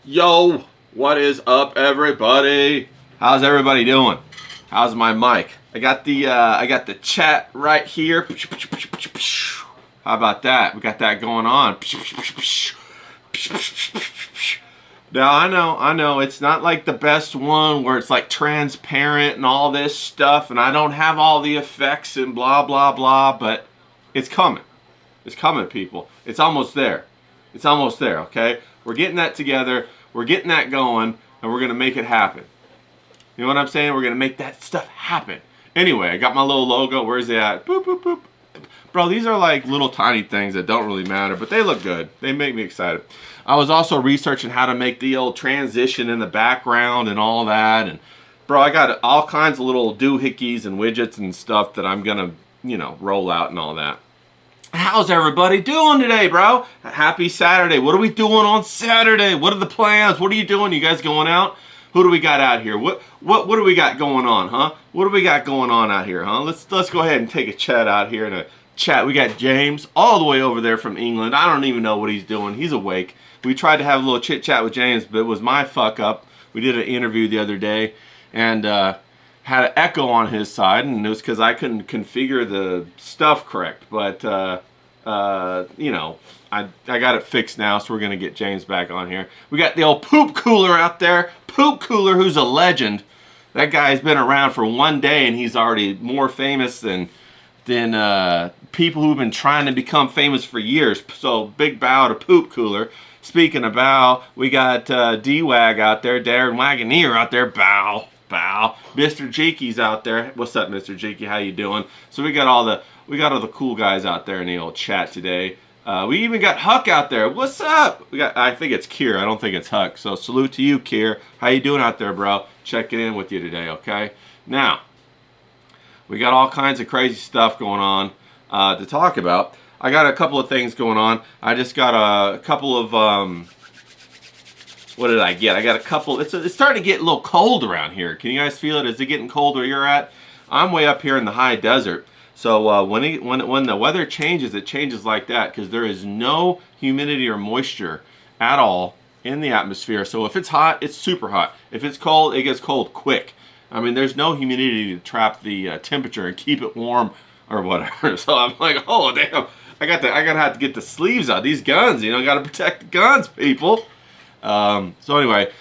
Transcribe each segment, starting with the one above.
Yo, what is up, everybody? How's everybody doing? How's my mic? I got the chat right here. How about that? We got that going on. Now I know it's not like the best one where it's like transparent and all this stuff, and I don't have all the effects and blah blah blah, but it's coming. It's coming, people. It's almost there. It's almost there, okay? We're getting that together. We're getting that going, and we're going to make it happen. You know what I'm saying? We're going to make that stuff happen. Anyway, I got my little logo. Where's it at? Boop, boop, boop. Bro, these are like little tiny things that don't really matter, but they look good. They make me excited. I was also researching how to make the old transition in the background and all that. And Bro, I got all kinds of little doohickeys and widgets and stuff that I'm gonna, you know, roll out and all that. How's everybody doing today, bro? Happy Saturday. What are we doing on Saturday? What are the plans? What are you doing? You guys going out? Who do we got out here? What do we got going on, huh? What do we got going on out here, huh? Let's go ahead and take a chat out here in a chat. We got James all the way over there from England. I don't even know what he's doing. He's awake. We tried to have a little chit chat with James, but it was my fuck up. We did an interview the other day and had an echo on his side, and it was because I couldn't configure the stuff correct. But you know, I got it fixed now, so we're gonna get James back on here. We got the old Poop Cooler out there. Poop Cooler, who's a legend. That guy's been around for one day, and he's already more famous than people who've been trying to become famous for years. So big bow to Poop Cooler. Speaking of bow, we got D-Wag out there, Darren Wagoneer out there. Bow, bow. Mr. Jeeky's out there. What's up, Mr. Jeeky? How you doing? So we got all the cool guys out there in the old chat today. We even got Huck out there. What's up? I think it's Kier. I don't think it's Huck. So salute to you, Kier. How you doing out there, bro? Checking in with you today, okay? Now, we got all kinds of crazy stuff going on to talk about. I got a couple of things going on. I just got a couple of, what did I get? I got a couple, it's starting to get a little cold around here. Can you guys feel it? Is it getting cold where you're at? I'm way up here in the high desert. So when the weather changes, it changes like that because there is no humidity or moisture at all in the atmosphere. So if it's hot, it's super hot. If it's cold, it gets cold quick. I mean, there's no humidity to trap the temperature and keep it warm or whatever. So I'm like, oh damn, I gotta have to get the sleeves out. These guns, you know, gotta protect the guns, people. So anyway,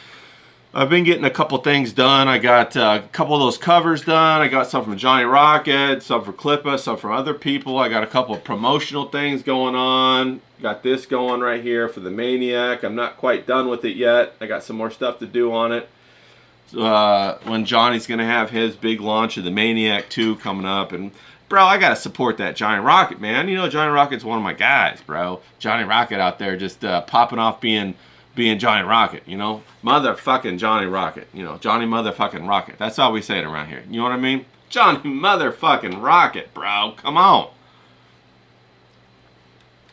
I've been getting a couple things done. I got a couple of those covers done. I got some from Johnny Rocket, some for Klippa, some from other people. I got a couple of promotional things going on. Got this going right here for the Maniac. I'm not quite done with it yet. I got some more stuff to do on it. When Johnny's going to have his big launch of the Maniac 2 coming up. And, bro, I got to support that Johnny Rocket, man. You know, Johnny Rocket's one of my guys, bro. Johnny Rocket out there just popping off being Johnny Rocket, you know? Motherfucking Johnny Rocket. You know, Johnny motherfucking Rocket. That's how we say it around here. You know what I mean? Johnny motherfucking Rocket, bro. Come on.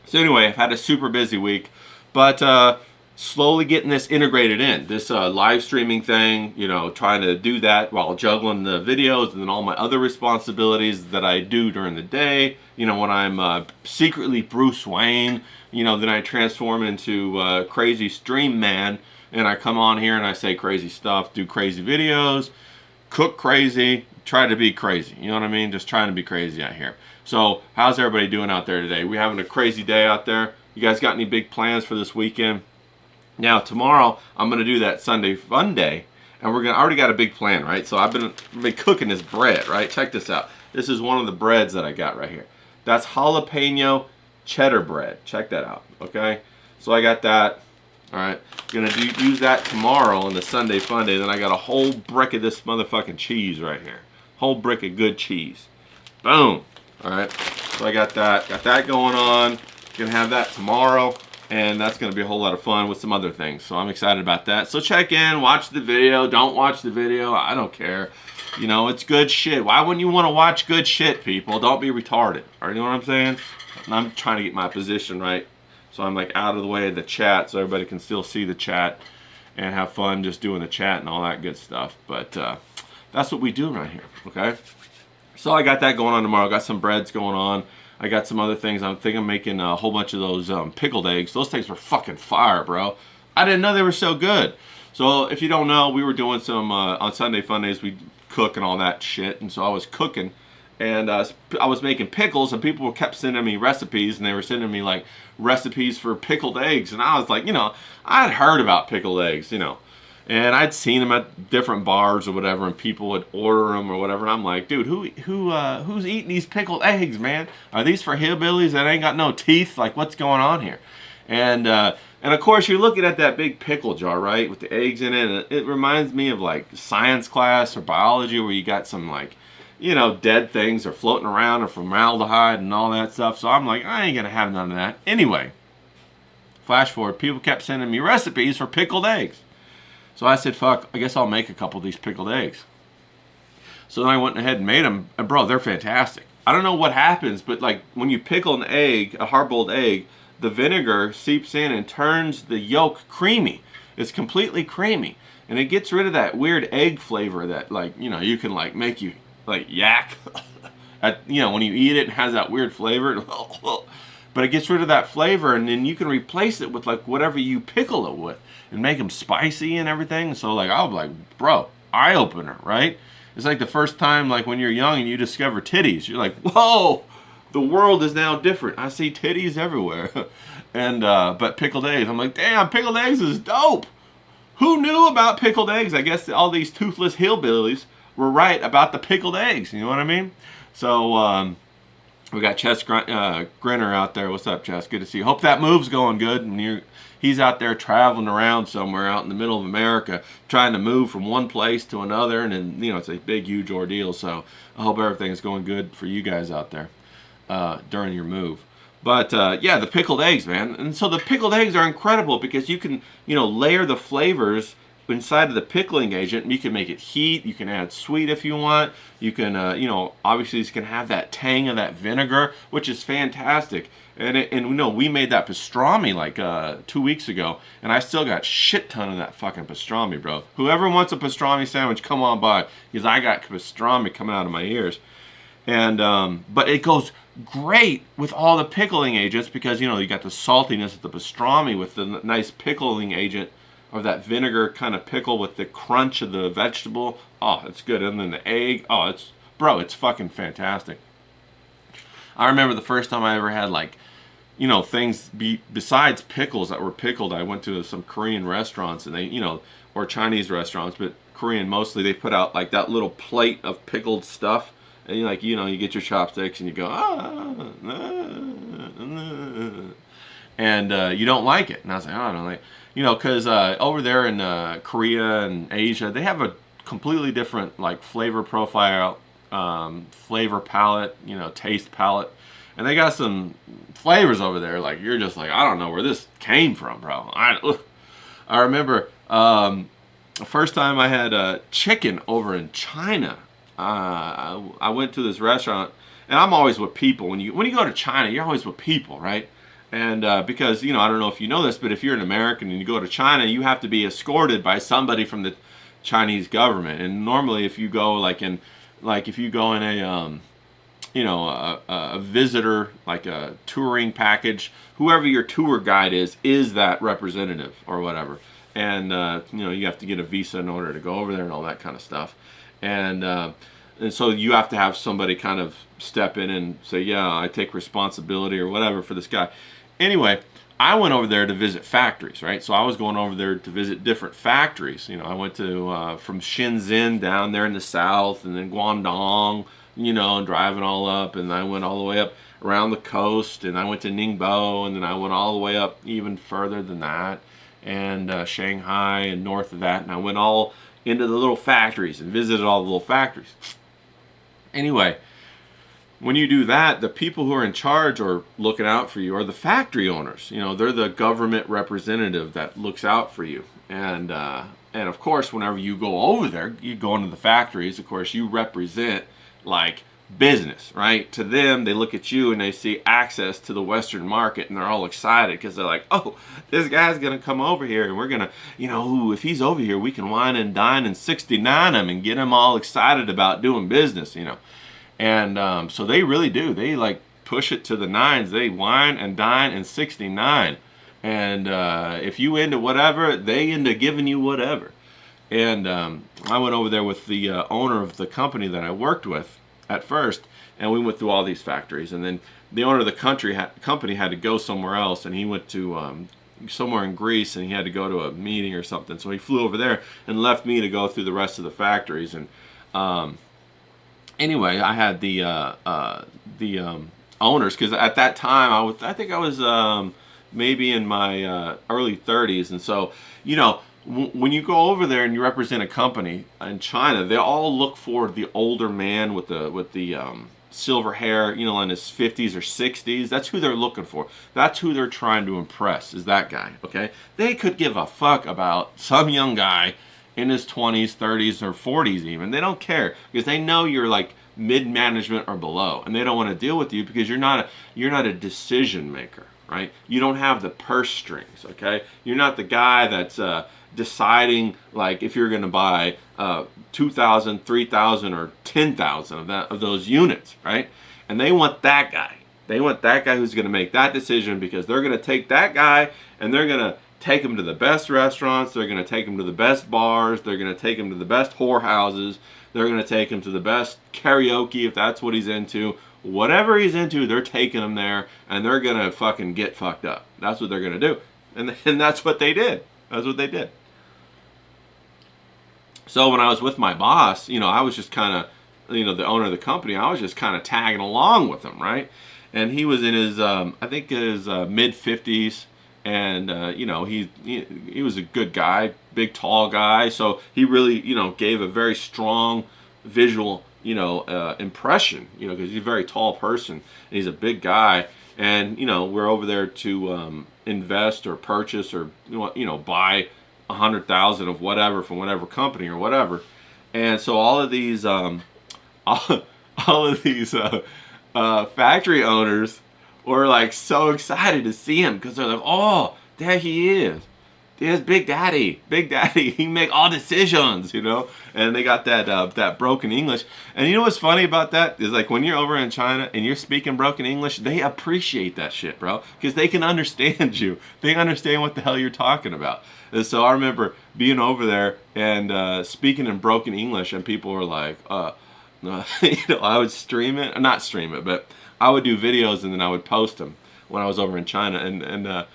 So anyway, I've had a super busy week. But slowly getting this integrated in. This live streaming thing, you know, trying to do that while juggling the videos and then all my other responsibilities that I do during the day. You know, when I'm secretly Bruce Wayne, you know, then I transform into crazy stream man and I come on here and I say crazy stuff, do crazy videos, cook crazy, try to be crazy. You know what I mean? Just trying to be crazy out here. So how's everybody doing out there today? We having a crazy day out there? You guys got any big plans for this weekend? Now tomorrow I'm gonna do that Sunday fun day, and I already got a big plan, right? So I've been cooking this bread, right? Check this out. This is one of the breads that I got right here. That's jalapeno cheddar bread. Check that out, okay? So I got that. All right, gonna use that tomorrow on the Sunday fun day. Then I got a whole brick of this motherfucking cheese right here. Whole brick of good cheese. Boom. All right. So I got that going on. Gonna have that tomorrow. And that's going to be a whole lot of fun with some other things. So I'm excited about that. So check in, watch the video, don't watch the video. I don't care. You know, it's good shit. Why wouldn't you want to watch good shit, people? Don't be retarded. Or, you know what I'm saying? And I'm trying to get my position right. So I'm like out of the way of the chat so everybody can still see the chat and have fun just doing the chat and all that good stuff. But that's what we do right here, okay? So I got that going on tomorrow. Got some breads going on. I got some other things. I'm thinking of making a whole bunch of those pickled eggs. Those things were fucking fire, bro. I didn't know they were so good. So if you don't know, we were doing some, on Sunday Fun Days, we cook and all that shit. And so I was cooking and I was making pickles and people kept sending me recipes and they were sending me like recipes for pickled eggs. And I was like, you know, I'd heard about pickled eggs, you know. And I'd seen them at different bars or whatever, and people would order them or whatever. And I'm like, dude, who's eating these pickled eggs, man? Are these for hillbillies that ain't got no teeth? Like, what's going on here? And of course, you're looking at that big pickle jar, right, with the eggs in it. And it reminds me of like science class or biology, where you got some like, you know, dead things are floating around or formaldehyde and all that stuff. So I'm like, I ain't gonna have none of that. Anyway, flash forward, people kept sending me recipes for pickled eggs. So I said, fuck, I guess I'll make a couple of these pickled eggs. So then I went ahead and made them, and bro, they're fantastic. I don't know what happens, but like when you pickle an egg, a hard-boiled egg, the vinegar seeps in and turns the yolk creamy. It's completely creamy, and it gets rid of that weird egg flavor that, like, you know, you can like make you like yak. You know, when you eat it, it has that weird flavor. But it gets rid of that flavor, and then you can replace it with like whatever you pickle it with, and make them spicy and everything. So like I'll be like, bro, eye opener, right? It's like the first time, like when you're young and you discover titties, you're like, whoa, the world is now different. I see titties everywhere. And but pickled eggs, I'm like, damn, pickled eggs is dope. Who knew about pickled eggs? I guess all these toothless hillbillies were right about the pickled eggs. You know what I mean? So we got Chess Grinner out there. What's up, Chess? Good to see you. Hope that move's going good. And he's out there traveling around somewhere out in the middle of America, trying to move from one place to another. And then, you know, it's a big, huge ordeal. So I hope everything's going good for you guys out there during your move. But yeah, the pickled eggs, man. And so the pickled eggs are incredible because you can, you know, layer the flavors inside of the pickling agent. You can make it heat. You can add sweet if you want. You can, you know, obviously you can have that tang of that vinegar, which is fantastic. And you know, we made that pastrami like 2 weeks ago, and I still got shit ton of that fucking pastrami, bro. Whoever wants a pastrami sandwich, come on by, because I got pastrami coming out of my ears. And but it goes great with all the pickling agents because, you know, you got the saltiness of the pastrami with the nice pickling agent of that vinegar kind of pickle with the crunch of the vegetable. Oh, it's good. And then the egg. Oh, it's fucking fantastic. I remember the first time I ever had, like, you know, things besides pickles that were pickled. I went to some Korean restaurants, and they, you know, or Chinese restaurants, but Korean mostly, they put out like that little plate of pickled stuff. And you, like, you know, you get your chopsticks and you go, and you don't like it. And I was like, oh, I don't like it. You know, because over there in Korea and Asia, they have a completely different, like, flavor profile, flavor palette, you know, taste palette. And they got some flavors over there, like, you're just like, I don't know where this came from, bro. I remember the first time I had chicken over in China. I went to this restaurant, and I'm always with people. When you go to China, you're always with people, right? And because, you know, I don't know if you know this, but if you're an American and you go to China, you have to be escorted by somebody from the Chinese government. And normally, if you go if you go in a you know, a visitor, like a touring package, whoever your tour guide is that representative or whatever. And you know, you have to get a visa in order to go over there and all that kind of stuff. And so you have to have somebody kind of step in and say, yeah, I take responsibility or whatever for this guy. Anyway, I went over there to visit factories, right? So I was going over there to visit different factories. You know, I went to from Shenzhen down there in the south, and then Guangdong, you know, and driving all up, and I went all the way up around the coast, and I went to Ningbo, and then I went all the way up even further than that, and Shanghai and north of that, and I went all into the little factories and visited all the little factories. Anyway, when you do that, the people who are in charge or looking out for you are the factory owners. You know, they're the government representative that looks out for you. And of course, whenever you go over there, you go into the factories, of course, you represent, like, business, right? To them, they look at you and they see access to the Western market, and they're all excited because they're like, oh, this guy's going to come over here, and we're going to, you know, if he's over here, we can wine and dine and 69 him and get him all excited about doing business, you know. And so they really do. They, like, push it to the nines. They wine and dine and 69. And if you into whatever, they into giving you whatever. And I went over there with the owner of the company that I worked with at first, and we went through all these factories. And then the owner of the company had to go somewhere else, and he went to somewhere in Greece, and he had to go to a meeting or something. So he flew over there and left me to go through the rest of the factories. And anyway, I had the owners, because at that time I think I was maybe in my early 30s, and so, you know, when you go over there and you represent a company in China, they all look for the older man with the silver hair, you know, in his 50s or 60s. That's who they're looking for. That's who they're trying to impress, is that guy, okay? They could give a fuck about some young guy in his 20s, 30s, or 40s even. They don't care because they know you're like mid-management or below, and they don't want to deal with you because you're not a decision maker, right? You don't have the purse strings, okay? You're not the guy that's deciding like if you're going to buy 2,000, 3,000, or 10,000 of those units, right? And they want that guy. They want that guy who's going to make that decision because they're going to take that guy and they're going to take him to the best restaurants. They're going to take him to the best bars. They're going to take him to the best whorehouses. They're going to take him to the best karaoke if that's what he's into. Whatever he's into, they're taking him there and they're going to fucking get fucked up. That's what they're going to do. And that's what they did. That's what they did. So when I was with my boss, I was just kind of, the owner of the company, I was just kind of tagging along with him, right? And he was in his, I think his mid-50s, and he was a good guy, big, tall guy. So he really, gave a very strong visual, impression, because he's a very tall person, and he's a big guy. And, we're over there to invest or purchase or, buy 100,000 of whatever from whatever company or whatever. And so all of these, factory owners were like so excited to see him because they're like, oh, there he is. There's Big Daddy. Big Daddy. He make all decisions, And they got that broken English. And you know what's funny about that is like when you're over in China and you're speaking broken English, they appreciate that shit, bro, because they can understand you. They understand what the hell you're talking about. And so I remember being over there and speaking in broken English, and people were like, I would stream it, not stream it, but I would do videos and then I would post them when I was over in China, and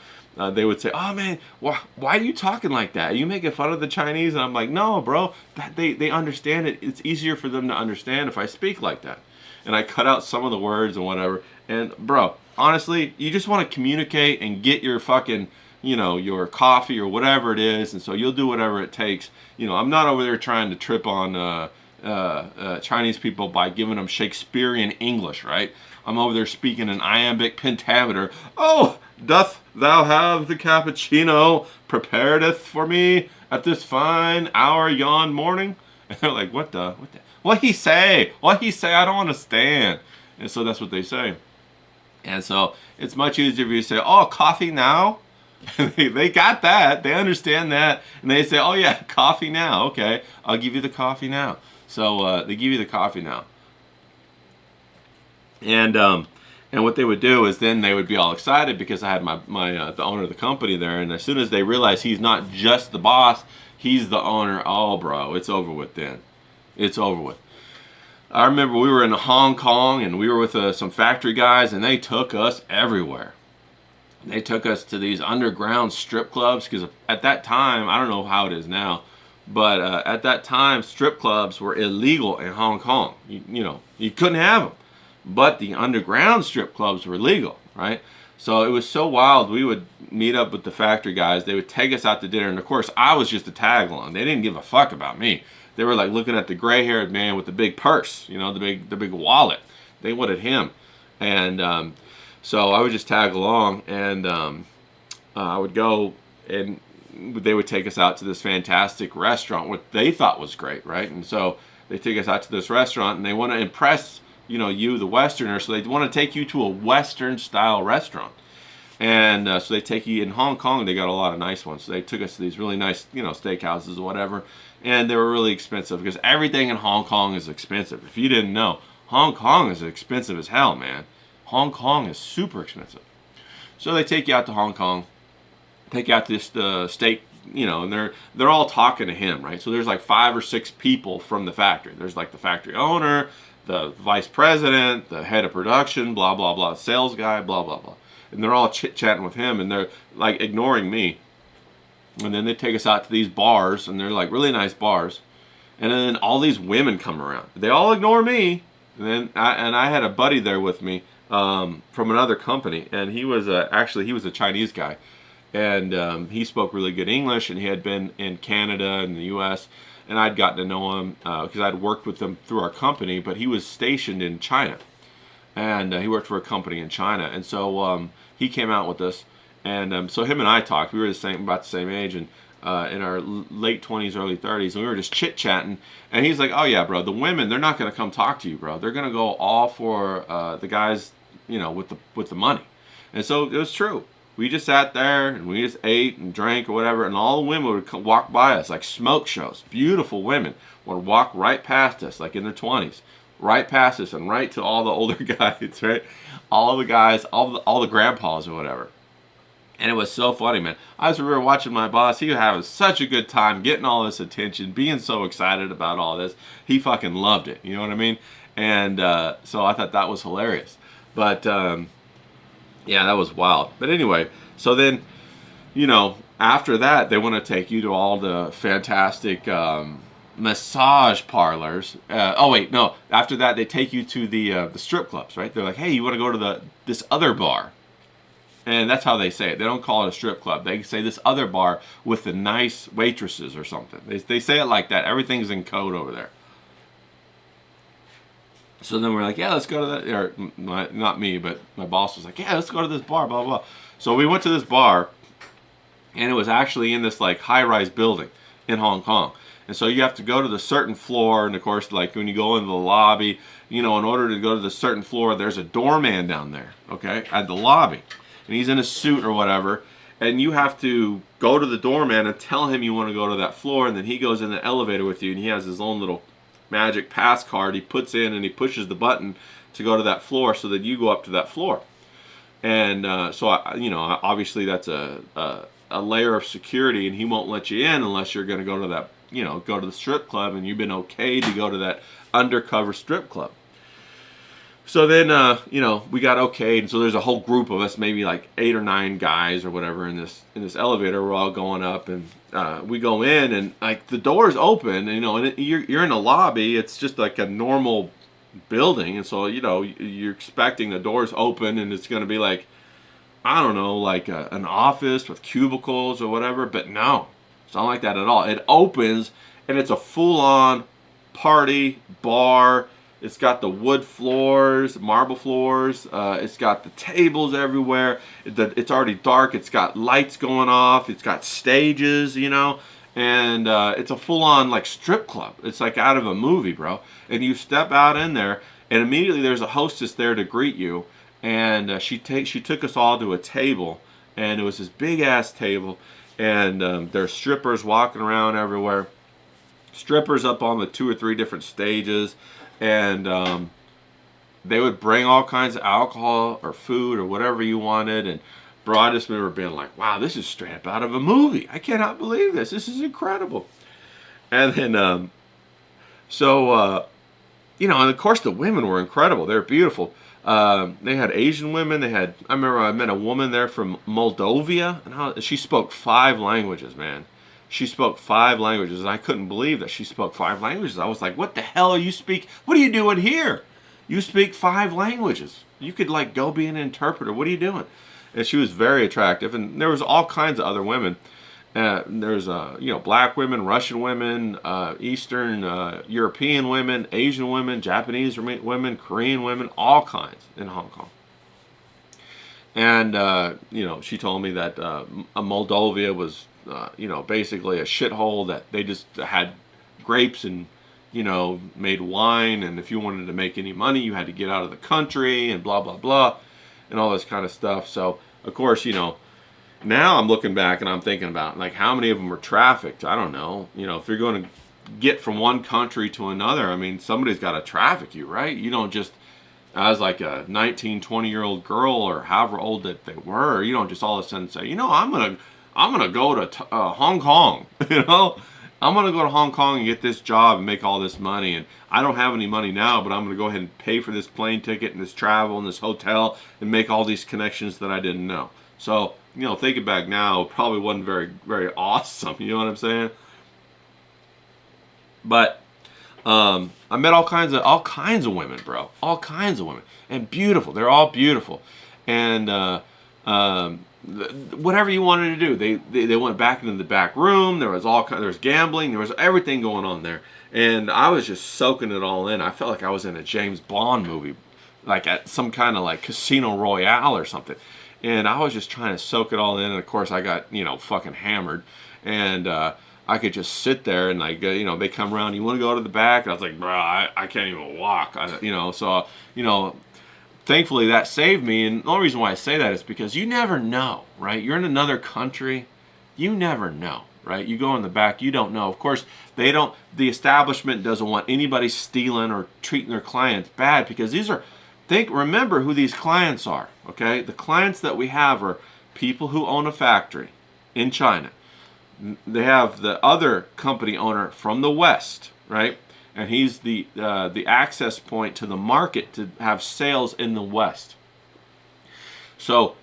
they would say, "Oh man, why are you talking like that? Are you making fun of the Chinese?" And I'm like, "No, bro, they understand it. It's easier for them to understand if I speak like that." And I cut out some of the words and whatever. And bro, honestly, you just want to communicate and get your fucking, your coffee or whatever it is, and so you'll do whatever it takes. I'm not over there trying to trip on Chinese people by giving them Shakespearean English, right? I'm over there speaking in iambic pentameter. Oh, doth thou have the cappuccino preparedeth for me at this fine hour yon morning? And they're like, what he say? What he say? I don't understand. And so that's what they say. And so it's much easier if you say, oh, coffee now? They got that. They understand that. And they say, oh yeah, coffee now. Okay, I'll give you the coffee now. So they give you the coffee now. And what they would do is then they would be all excited because I had the owner of the company there, and as soon as they realize he's not just the boss, he's the owner. Oh, bro, it's over with then. It's over with. I remember we were in Hong Kong and we were with some factory guys, and they took us everywhere. They took us to these underground strip clubs because at that time, I don't know how it is now, but at that time, strip clubs were illegal in Hong Kong. You couldn't have them. But the underground strip clubs were legal, right? So it was so wild. We would meet up with the factory guys. They would take us out to dinner. And of course, I was just a tag along. They didn't give a fuck about me. They were like looking at the gray-haired man with the big purse, the big wallet. They wanted him. And so I would just tag along. And I would go, and they would take us out to this fantastic restaurant, what they thought was great, right? And so they take us out to this restaurant, and they want to impress you, the Westerner, so they want to take you to a Western-style restaurant. And so they take you, in Hong Kong, they got a lot of nice ones. So they took us to these really nice, steakhouses or whatever, and they were really expensive because everything in Hong Kong is expensive. If you didn't know, Hong Kong is expensive as hell, man. Hong Kong is super expensive. So they take you out to Hong Kong, take you out to this steak, and they're all talking to him, right? So there's like 5 or 6 people from the factory. There's like the factory owner, the vice president, the head of production, blah, blah, blah, sales guy, blah, blah, blah. And they're all chit-chatting with him, and they're like ignoring me. And then they take us out to these bars, and they're like really nice bars. And then all these women come around. They all ignore me. And then I had a buddy there with me from another company, and he was he was a Chinese guy. And he spoke really good English, and he had been in Canada and the U.S., and I'd gotten to know him because I'd worked with him through our company, but he was stationed in China. And he worked for a company in China. And so he came out with us. And so him and I talked. We were about the same age. And in our late 20s, early 30s, and we were just chit-chatting, and he's like, oh yeah, bro, the women, they're not going to come talk to you, bro. They're going to go all for the guys, with the money. And so it was true. We just sat there, and we just ate and drank or whatever, and all the women would walk by us like smoke shows. Beautiful women would walk right past us, like in their 20s, right past us and right to all the older guys, right? All the guys, all the grandpas or whatever. And it was so funny, man. I was remember watching my boss. He was having such a good time, getting all this attention, being so excited about all this. He fucking loved it. You know what I mean? And so I thought that was hilarious. But yeah, that was wild. But anyway, so then, after that, they want to take you to all the fantastic massage parlors. Oh wait, no. After that, they take you to the strip clubs, right? They're like, hey, you want to go to this other bar? And that's how they say it. They don't call it a strip club. They say this other bar with the nice waitresses or something. They say it like that. Everything's in code over there. So then we're like, yeah, let's go to that. Or not me, but my boss was like, yeah, let's go to this bar, blah, blah, blah. So we went to this bar, and it was actually in this like high-rise building in Hong Kong. And so you have to go to the certain floor, and of course, like when you go into the lobby, in order to go to the certain floor, there's a doorman down there, okay, at the lobby. And he's in a suit or whatever, and you have to go to the doorman and tell him you want to go to that floor, and then he goes in the elevator with you, and he has his own little magic pass card he puts in, and he pushes the button to go to that floor so that you go up to that floor. And so, obviously that's a layer of security, and he won't let you in unless you're going to go to that, go to the strip club, and you've been okayed to go to that undercover strip club. So then, we got okayed, and so there's a whole group of us, maybe like 8 or 9 guys or whatever in this elevator. We're all going up, and we go in, and like the doors open, and and you're in a lobby. It's just like a normal building, and so you're expecting the doors open, and it's going to be like, I don't know, like an office with cubicles or whatever. But no, it's not like that at all. It opens, and it's a full-on party bar. It's got the wood floors, marble floors. It's got the tables everywhere. It's already dark. It's got lights going off. It's got stages, and it's a full-on like strip club. It's like out of a movie, bro. And you step out in there, and immediately there's a hostess there to greet you. And she took us all to a table, and it was this big-ass table, and there's strippers walking around everywhere. Strippers up on the 2 or 3 different stages. And they would bring all kinds of alcohol or food or whatever you wanted. And bro, I just remember being like, wow, this is straight up out of a movie. I cannot believe this. This is incredible. And then, and of course the women were incredible. They were beautiful. They had Asian women. I remember I met a woman there from Moldova, and she spoke 5 languages, man. She spoke 5 languages, and I couldn't believe that she spoke 5 languages. I was like, what the hell what are you doing here? You speak 5 languages. You could like go be an interpreter. What are you doing? And she was very attractive, and there was all kinds of other women. There's black women, Russian women, Eastern European women, Asian women, Japanese women, Korean women, all kinds in Hong Kong. And she told me that Moldova was basically a shithole, that they just had grapes and made wine, and if you wanted to make any money you had to get out of the country and blah blah blah and all this kind of stuff. So of course now I'm looking back and I'm thinking about like how many of them were trafficked. I don't know, if you're going to get from one country to another, I mean, somebody's got to traffic you, right? You don't just, as like a 19, 20-year-old girl or however old that they were, you don't just all of a sudden say, I'm gonna go to Hong Kong. I'm gonna go to Hong Kong and get this job and make all this money. And I don't have any money now, but I'm gonna go ahead and pay for this plane ticket and this travel and this hotel and make all these connections that I didn't know. So thinking back now, it probably wasn't very, very awesome. You know what I'm saying? But I met all kinds of women, bro. All kinds of women, and beautiful. They're all beautiful, and whatever you wanted to do. They went back into the back room. There was gambling. There was everything going on there, and I was just soaking it all in. I felt like I was in a James Bond movie, like at some kind of like Casino Royale or something. And I was just trying to soak it all in, and of course I got fucking hammered. and I could just sit there and like they come around. You want to go to the back? And I was like, bro, I can't even walk. So thankfully that saved me. And the only reason why I say that is because you never know, right? You're in another country, you never know, right? You go in the back, you don't know. Of course, the establishment doesn't want anybody stealing or treating their clients bad, because remember who these clients are, okay? The clients that we have are people who own a factory in China. They have the other company owner from the West, right? And he's the access point to the market to have sales in the West. So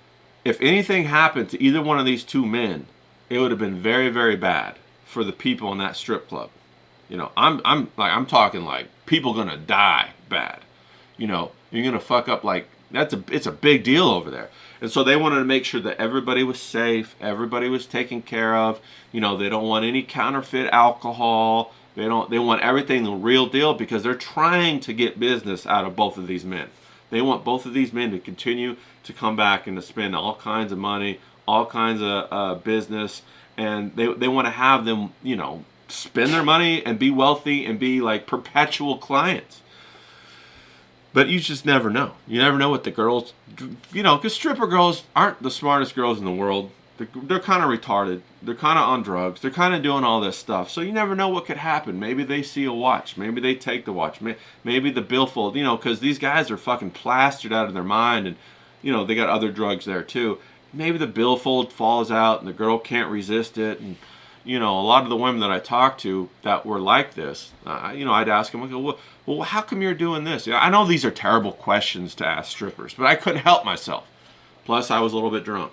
if anything happened to either one of these two men, it would have been very, very bad for the people in that strip club. I'm talking like people gonna die bad. You're gonna fuck up like it's a big deal over there. And so they wanted to make sure that everybody was safe, everybody was taken care of. They don't want any counterfeit alcohol. They want everything the real deal, because they're trying to get business out of both of these men. They want both of these men to continue to come back and to spend all kinds of money, all kinds of business, and they want to have them, spend their money and be wealthy and be like perpetual clients. But you just never know. You never know what the girls, because stripper girls aren't the smartest girls in the world. They're kind of retarded. They're kind of on drugs. They're kind of doing all this stuff. So you never know what could happen. Maybe they see a watch. Maybe they take the watch. Maybe the billfold, because these guys are fucking plastered out of their mind, and, they got other drugs there too. Maybe the billfold falls out and the girl can't resist it. And, a lot of the women that I talked to that were like this, I'd ask them, I go, well, how come you're doing this? I know these are terrible questions to ask strippers, but I couldn't help myself. Plus, I was a little bit drunk.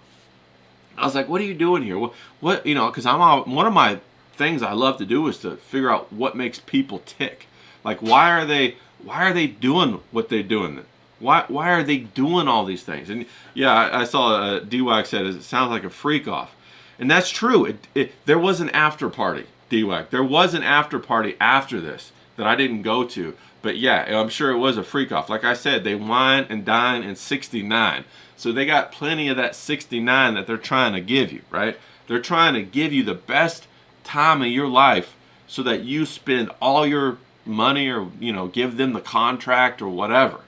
I was like, what are you doing here? What because one of my things I love to do is to figure out what makes people tick. Like, why are they doing what they're doing? Why are they doing all these things? And yeah, I saw D-Wag said it sounds like a freak off. And that's true. There was an after party, D-Wag. There was an after party after this that I didn't go to. But yeah, I'm sure it was a freak off. Like I said, they wine and dine in 69. So they got plenty of that 69 that they're trying to give you, right? They're trying to give you the best time of your life so that you spend all your money, or, give them the contract or whatever.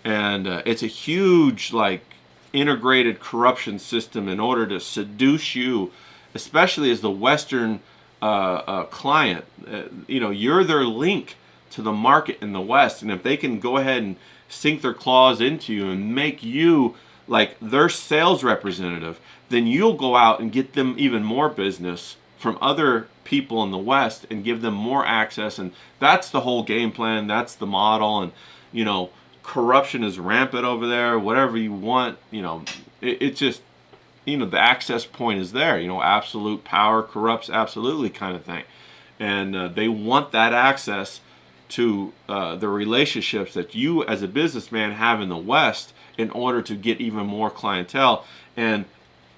And it's a huge, integrated corruption system in order to seduce you, especially as the Western client. You're their link to the market in the West. And if they can go ahead and sink their claws into you and make you like their sales representative, then you'll go out and get them even more business from other people in the West and give them more access. And that's the whole game plan. That's the model. And, corruption is rampant over there. Whatever you want, it just, the access point is there. Absolute power corrupts absolutely kind of thing. And they want that access to the relationships that you as a businessman have in the West in order to get even more clientele. And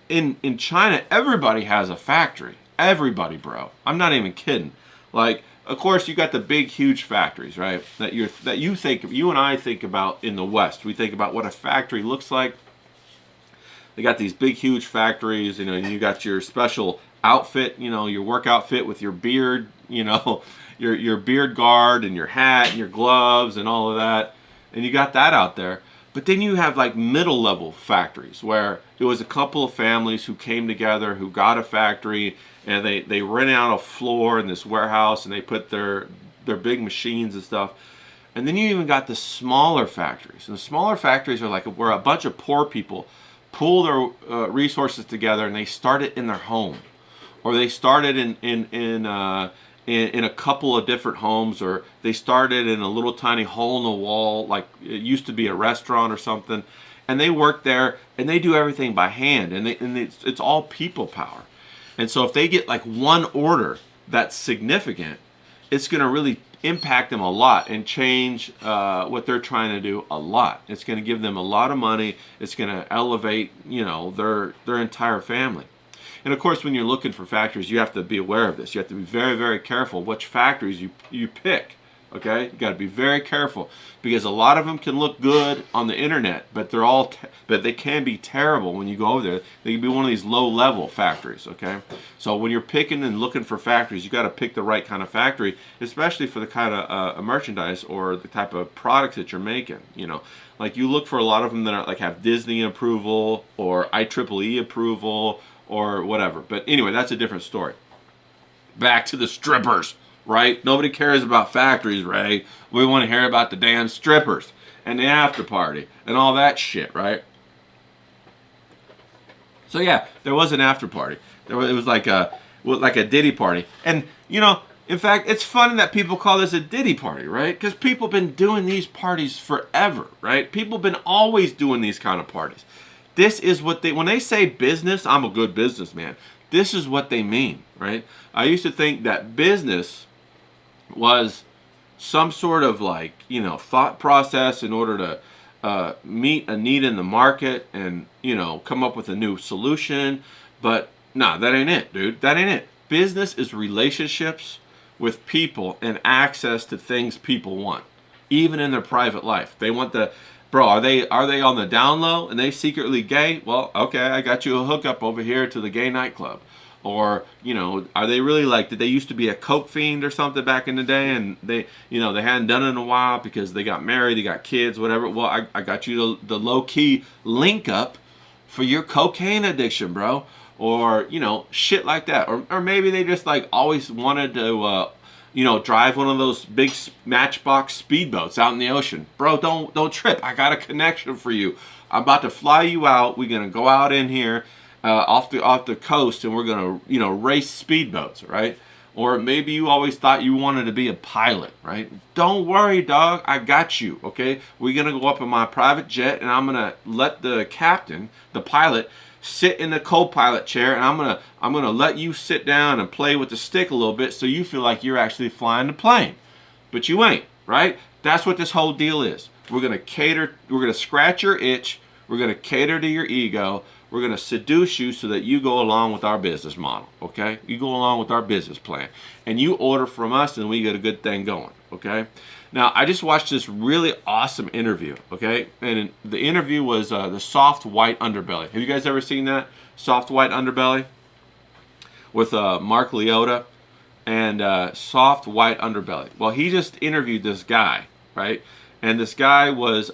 in China, everybody has a factory. Everybody, bro. I'm not even kidding. Like, of course, you got the big, huge factories, right? That you and I think about in the West. We think about what a factory looks like. They got these big, huge factories. You got your special outfit. Your work outfit with your beard. Your beard guard and your hat and your gloves and all of that. And you got that out there. But then you have like middle level factories where it was a couple of families who came together, who got a factory, and they rent out a floor in this warehouse and they put their big machines and stuff. And then you even got the smaller factories. And the smaller factories are like where a bunch of poor people pool their resources together and they start it in their home. Or they started in a couple of different homes, or they started in a little tiny hole in the wall, like it used to be a restaurant or something, and they work there and they do everything by hand, and it's all people power. And so if they get like one order that's significant, it's going to really impact them a lot and change what they're trying to do a lot. It's going to give them a lot of money. It's going to elevate, their entire family. And of course, when you're looking for factories, you have to be aware of this. You have to be very, very careful which factories you pick. Okay, you got to be very careful because a lot of them can look good on the internet, but but they can be terrible when you go over there. They can be one of these low-level factories. Okay, so when you're picking and looking for factories, you got to pick the right kind of factory, especially for the kind of merchandise or the type of products that you're making. You know, like you look for a lot of them that are like have Disney approval or IEEE approval or whatever. But anyway, that's a different story. Back to the strippers. Right? Nobody cares about factories, Ray. We want to hear about the damn strippers and the after party and all that shit, right? So yeah, there was an after party. It was like a Diddy party. And, you know, in fact, it's funny that people call this a Diddy party, right? Because people have been doing these parties forever, right? People have been always doing these kind of parties. This is what when they say business, I'm a good businessman. This is what they mean, right? I used to think that business was some sort of like, you know, thought process in order to meet a need in the market and, you know, come up with a new solution. But nah, that ain't it, dude. That ain't it. Business is relationships with people and access to things people want, even in their private life. They want bro, are they on the down low and they secretly gay? Well, okay, I got you a hookup over here to the gay nightclub. Or, you know, are they really like, did they used to be a coke fiend or something back in the day and they, you know, they hadn't done it in a while because they got married, they got kids, whatever. Well, I got you the low-key link up for your cocaine addiction, bro. Or, you know, shit like that. Or maybe they just like always wanted to, you know, drive one of those big Matchbox speedboats out in the ocean. Bro, don't trip. I got a connection for you. I'm about to fly you out. We're going to go out in here. Off the coast, and we're gonna, you know, race speedboats, right? Or maybe you always thought you wanted to be a pilot, right? Don't worry, dog, I got you. Okay, we're gonna go up in my private jet, and I'm gonna let the captain, the pilot, sit in the co-pilot chair, and I'm gonna let you sit down and play with the stick a little bit, so you feel like you're actually flying the plane, but you ain't, right? That's what this whole deal is. We're gonna scratch your itch. We're gonna cater to your ego. We're going to seduce you so that you go along with our business model, okay? You go along with our business plan. And you order from us and we get a good thing going, okay? Now, I just watched this really awesome interview, okay? And the interview was the Soft White Underbelly. Have you guys ever seen that? Soft White Underbelly? With Mark Liotta and Soft White Underbelly. Well, he just interviewed this guy, right? And this guy was,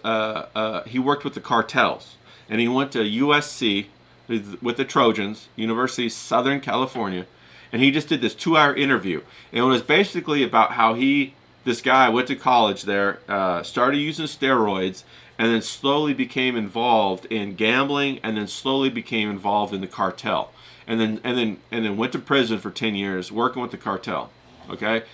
he worked with the Cartels. And he went to USC with the Trojans, University of Southern California, and he just did this 2-hour interview. And it was basically about how this guy went to college there, started using steroids, and then slowly became involved in gambling, and then slowly became involved in the cartel, and then went to prison for 10 years working with the cartel. Okay.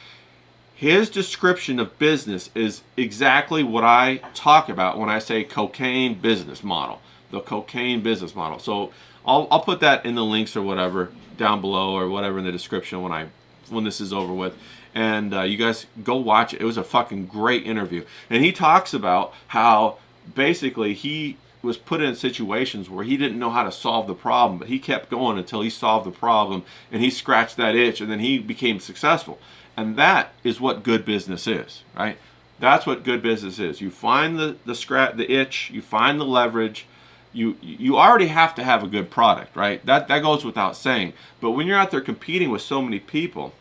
His description of business is exactly what I talk about when I say cocaine business model. The cocaine business model. So I'll put that in the links or whatever down below or whatever in the description when this is over with. And you guys go watch it. It was a fucking great interview. And he talks about how basically he was put in situations where he didn't know how to solve the problem, but he kept going until he solved the problem and he scratched that itch and then he became successful. And that is what good business is, right? That's what good business is. You find the itch, you find the leverage. You already have to have a good product, right? That goes without saying. But when you're out there competing with so many people,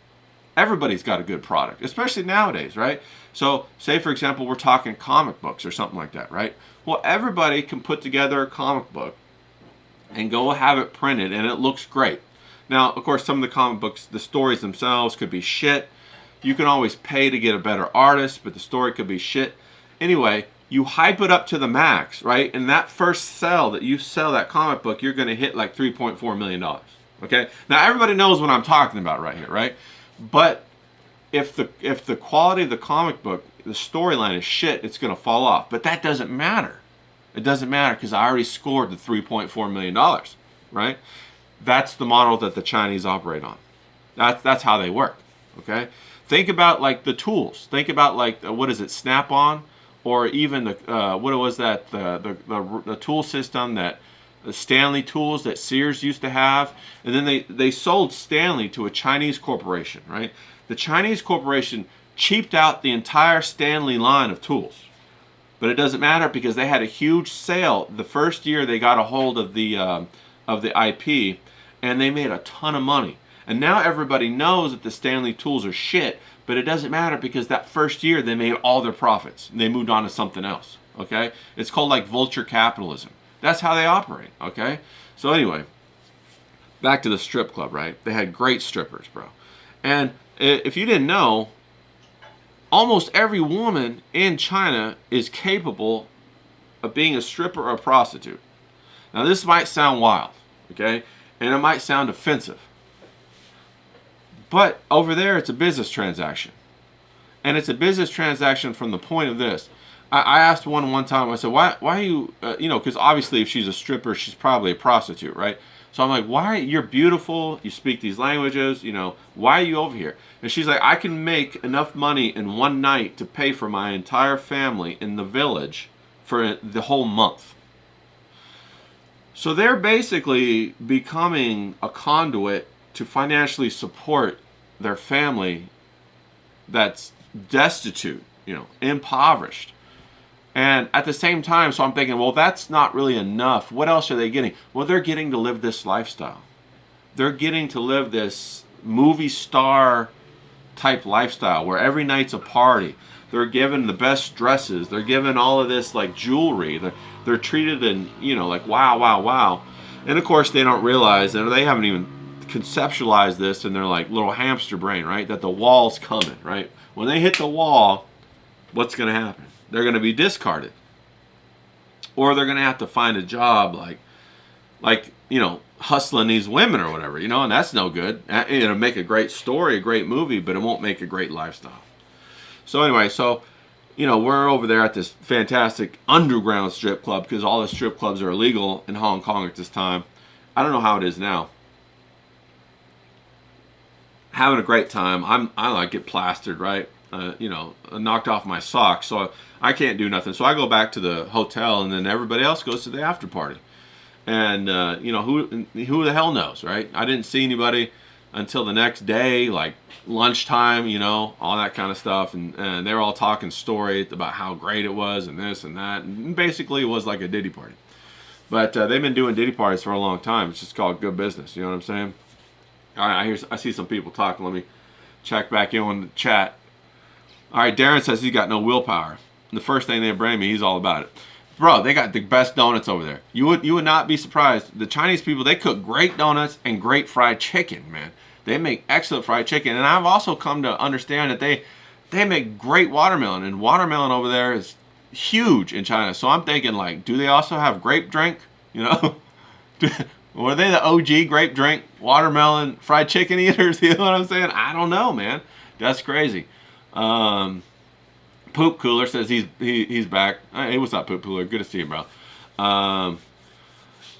everybody's got a good product, especially nowadays, right? So say, for example, we're talking comic books or something like that, right? Well, everybody can put together a comic book and go have it printed, and it looks great. Now, of course, some of the comic books, the stories themselves could be shit. You can always pay to get a better artist, but the story could be shit. Anyway, you hype it up to the max, right? And that first sell that you sell that comic book, you're going to hit like $3.4 million. Okay? Now, everybody knows what I'm talking about right here, right? But if the quality of the comic book, the storyline is shit, it's going to fall off. But that doesn't matter. It doesn't matter because I already scored the $3.4 million, right? That's the model that the Chinese operate on. That's how they work, okay? Think about like the tools. Think about like, what is it, Snap-on? Or even the, what was that, the tool system that, the Stanley tools that Sears used to have. And then they sold Stanley to a Chinese corporation, right? The Chinese corporation cheaped out the entire Stanley line of tools. But it doesn't matter because they had a huge sale the first year they got a hold of the IP, and they made a ton of money. And now everybody knows that the Stanley tools are shit, but it doesn't matter because that first year they made all their profits. And they moved on to something else, okay? It's called like vulture capitalism. That's how they operate, okay? So anyway, back to the strip club, right? They had great strippers, bro. And if you didn't know, almost every woman in China is capable of being a stripper or a prostitute. Now this might sound wild, okay? And it might sound offensive. But over there, it's a business transaction. And it's a business transaction from the point of this. I asked one time, I said, why are you, because obviously if she's a stripper, she's probably a prostitute, right? So I'm like, you're beautiful, you speak these languages, why are you over here? And she's like, I can make enough money in one night to pay for my entire family in the village for the whole month. So they're basically becoming a conduit to financially support their family that's destitute, impoverished. And at the same time, so I'm thinking, well, that's not really enough. What else are they getting? Well, they're getting to live this lifestyle. They're getting to live this movie star type lifestyle where every night's a party. They're given the best dresses. They're given all of this like jewelry. They're treated in, like wow, wow, wow. And of course, they don't realize, and they haven't even conceptualized this in their like little hamster brain, right? That the wall's coming, right? When they hit the wall, what's going to happen? They're going to be discarded, or they're going to have to find a job like hustling these women or whatever, and that's no good. It'll make a great story, a great movie, but it won't make a great lifestyle. So anyway, we're over there at this fantastic underground strip club because all the strip clubs are illegal in Hong Kong at this time. I don't know how it is now. Having a great time. I get plastered, right? Knocked off my socks, so I can't do nothing. So I go back to the hotel, and then everybody else goes to the after party. And who the hell knows, right? I didn't see anybody until the next day, like lunchtime, all that kind of stuff. And they were all talking stories about how great it was and this and that. And basically, it was like a Diddy party. But they've been doing Diddy parties for a long time. It's just called good business. You know what I'm saying? All right, I see some people talking. Let me check back in on the chat. All right, Darren says he's got no willpower. And the first thing they bring me, he's all about it. Bro, they got the best donuts over there. You would not be surprised. The Chinese people, they cook great donuts and great fried chicken, man. They make excellent fried chicken. And I've also come to understand that they make great watermelon. And watermelon over there is huge in China. So I'm thinking, like, do they also have grape drink? Were they the OG grape drink, watermelon, fried chicken eaters? You know what I'm saying? I don't know, man. That's crazy. Poop Cooler says he's back. Hey, what's up, Poop Cooler? Good to see you, bro.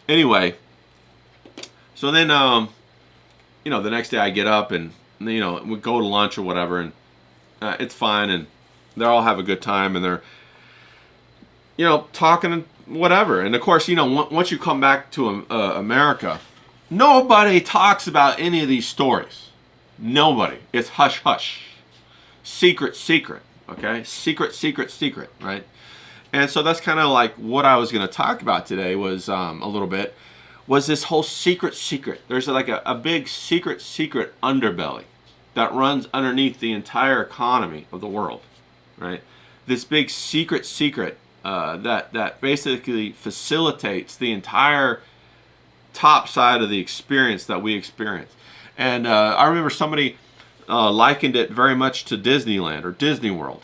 Anyway, so then the next day I get up and we go to lunch or whatever, and it's fine, and they all have a good time, and they're talking and whatever. And of course, once you come back to America, nobody talks about any of these stories. Nobody. It's hush hush. Secret, okay? Secret, right? And so that's kind of like what I was going to talk about today was a little bit, was this whole secret. There's like a big secret underbelly that runs underneath the entire economy of the world, right? This big secret that basically facilitates the entire top side of the experience that we experience. And I remember somebody likened it very much to Disneyland or Disney World.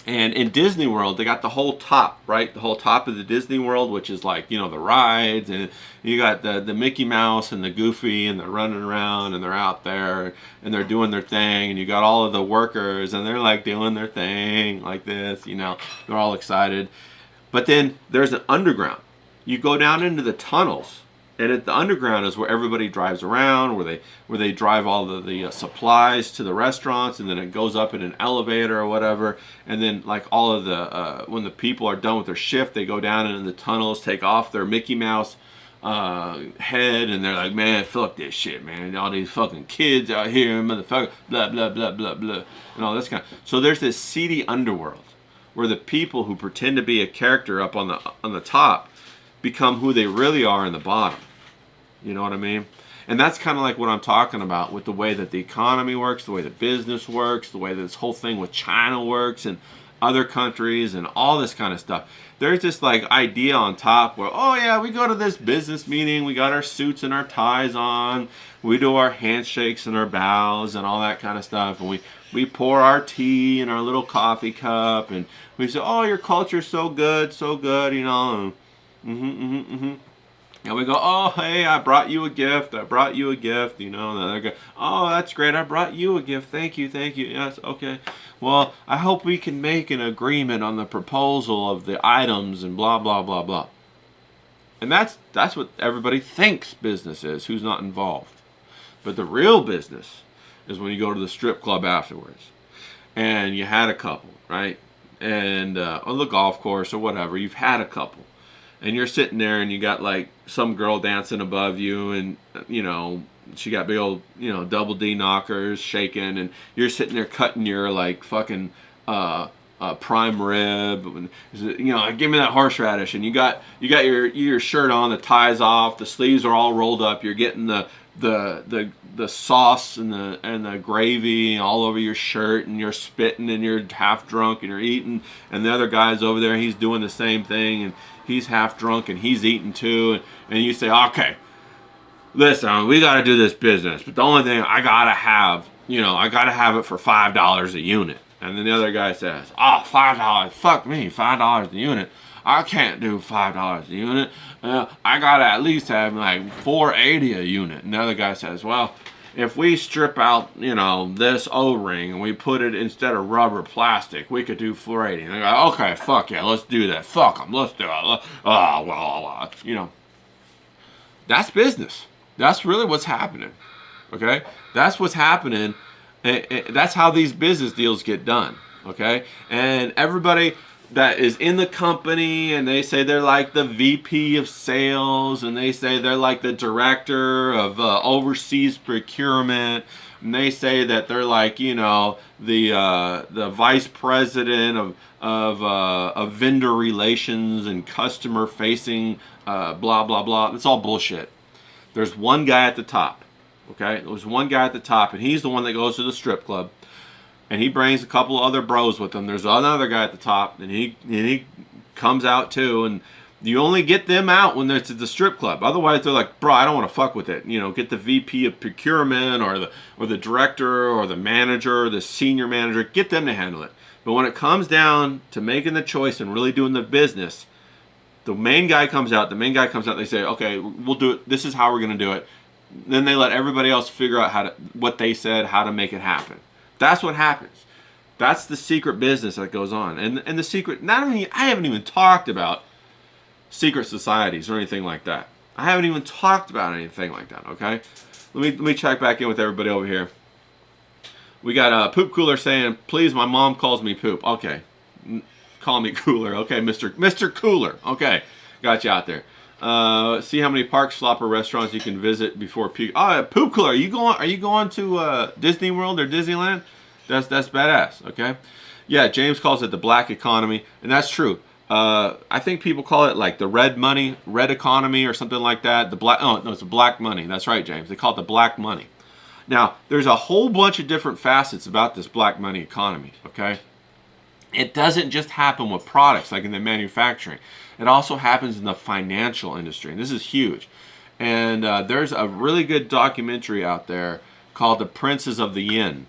And in Disney World, they got the whole top, right? The whole top of the Disney World, which is like, the rides. And you got the Mickey Mouse and the Goofy, and they're running around, and they're out there, and they're doing their thing. And you got all of the workers, and they're like doing their thing like this, they're all excited. But then there's an underground. You go down into the tunnels. And at the underground is where everybody drives around, where they drive all the supplies to the restaurants, and then it goes up in an elevator or whatever. And then like all of the when the people are done with their shift, they go down into the tunnels, take off their Mickey Mouse head, and they're like, man, fuck this shit, man. All these fucking kids out here, motherfucker, blah, blah, blah, blah, blah, and all this kind of. So there's this seedy underworld where the people who pretend to be a character up on the top become who they really are in the bottom. You know what I mean? And that's kind of like what I'm talking about with the way that the economy works, the way that business works, the way that this whole thing with China works and other countries and all this kind of stuff. There's this like idea on top where, oh yeah, we go to this business meeting, we got our suits and our ties on, we do our handshakes and our bows and all that kind of stuff, and we pour our tea in our little coffee cup, and we say, oh, your culture's so good, you know. And we go, oh, hey, I brought you a gift, you know. And the other guy, oh, that's great, I brought you a gift, thank you, yes, okay. Well, I hope we can make an agreement on the proposal of the items and blah, blah, blah, blah. And that's what everybody thinks business is, who's not involved. But the real business is when you go to the strip club afterwards. And you had a couple, right? And on the golf course or whatever, you've had a couple. And you're sitting there and you got like some girl dancing above you, and you know, she got big old, you know, double D knockers shaking, and you're sitting there cutting your like fucking prime rib, and, you know, give me that horseradish, and you got your shirt on, the tie's off, the sleeves are all rolled up, you're getting the sauce and the gravy all over your shirt, and you're spitting, and you're half drunk, and you're eating, and the other guy's over there, he's doing the same thing, and he's half drunk and he's eating too, and you say, okay, listen, we got to do this business, but the only thing I gotta have, you know, I gotta have it for $5 a unit. And then the other guy says, oh, $5, fuck me, $5 a unit, I can't do $5 a unit, I gotta at least have like $4.80 a unit. And the other guy says, well, if we strip out, you know, this O-ring and we put it instead of rubber plastic, we could do $4.80. And they go, okay, fuck yeah, let's do that. Fuck them, let's do it. You know, that's business. That's really what's happening. Okay, that's what's happening. That's how these business deals get done. Okay, and everybody that is in the company, and they say they're like the VP of sales, and they say they're like the director of overseas procurement, and they say that they're like, you know, the vice president of vendor relations and customer facing, blah blah blah. It's all bullshit. There's one guy at the top. Okay, there's one guy at the top, and he's the one that goes to the strip club. And he brings a couple of other bros with him. There's another guy at the top, and he comes out too. And you only get them out when it's at the strip club. Otherwise, they're like, bro, I don't want to fuck with it. You know, get the VP of procurement or the director or the manager or the senior manager. Get them to handle it. But when it comes down to making the choice and really doing the business, the main guy comes out. They say, okay, we'll do it. This is how we're going to do it. Then they let everybody else figure out what they said, how to make it happen. That's what happens. That's the secret business that goes on. And the secret, I haven't even talked about secret societies or anything like that. I haven't even talked about anything like that, okay? Let me check back in with everybody over here. We got a Poop Cooler saying, please, my mom calls me Poop. Okay. Call me Cooler. Okay, Mr. Cooler. Okay. Got you out there. See how many park slopper restaurants you can visit before peak. Oh, Poop Cooler, are you going to Disney World or Disneyland? That's badass. Okay, yeah. James calls it the black economy, and that's true. I think people call it like the red economy or something like that. It's the black money. That's right, James. They call it the black money. Now, there's a whole bunch of different facets about this black money economy. Okay, it doesn't just happen with products like in the manufacturing. It also happens in the financial industry, and this is huge. And there's a really good documentary out there called The Princes of the Yin.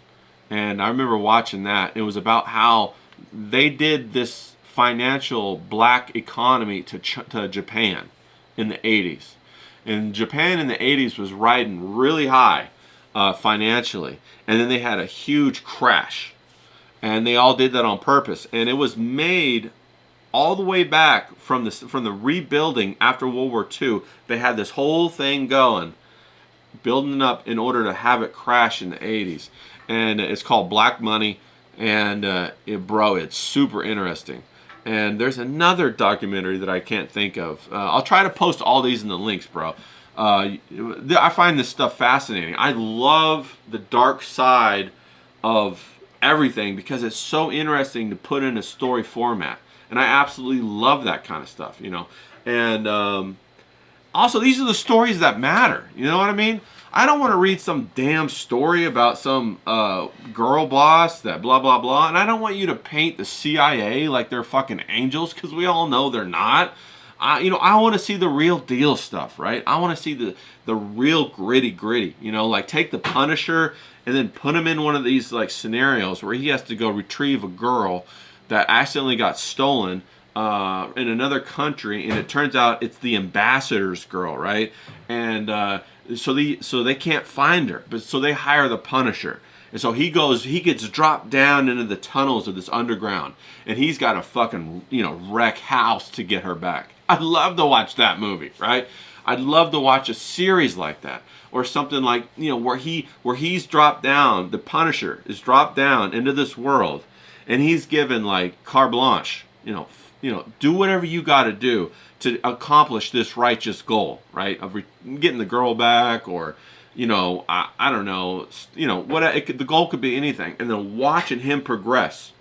And I remember watching that. It was about how they did this financial black economy to Japan in the 80s. And Japan in the 80s was riding really high financially. And then they had a huge crash. And they all did that on purpose. And it was made all the way back from the rebuilding after World War II. They had this whole thing going, building up in order to have it crash in the 80s. And it's called Black Money. And it's super interesting. And there's another documentary that I can't think of. I'll try to post all these in the links, bro. I find this stuff fascinating. I love the dark side of everything because it's so interesting to put in a story format. And I absolutely love that kind of stuff, you know. And also, these are the stories that matter. You know what I mean? I don't want to read some damn story about some girl boss that blah, blah, blah. And I don't want you to paint the CIA like they're fucking angels, because we all know they're not. I want to see the real deal stuff, right? I want to see the real gritty. You know, like take the Punisher and then put him in one of these like scenarios where he has to go retrieve a girl that accidentally got stolen in another country, and it turns out it's the ambassador's girl, right? And so they can't find her, but so they hire the Punisher. And so he gets dropped down into the tunnels of this underground, and he's got to fucking, wreck house to get her back. I'd love to watch that movie, right? I'd love to watch a series like that, or something like, where he's dropped down, the Punisher is dropped down into this world, and he's given like carte blanche, do whatever you got to do to accomplish this righteous goal, right? Of getting the girl back, or, I don't know, the goal could be anything. And then watching him progress.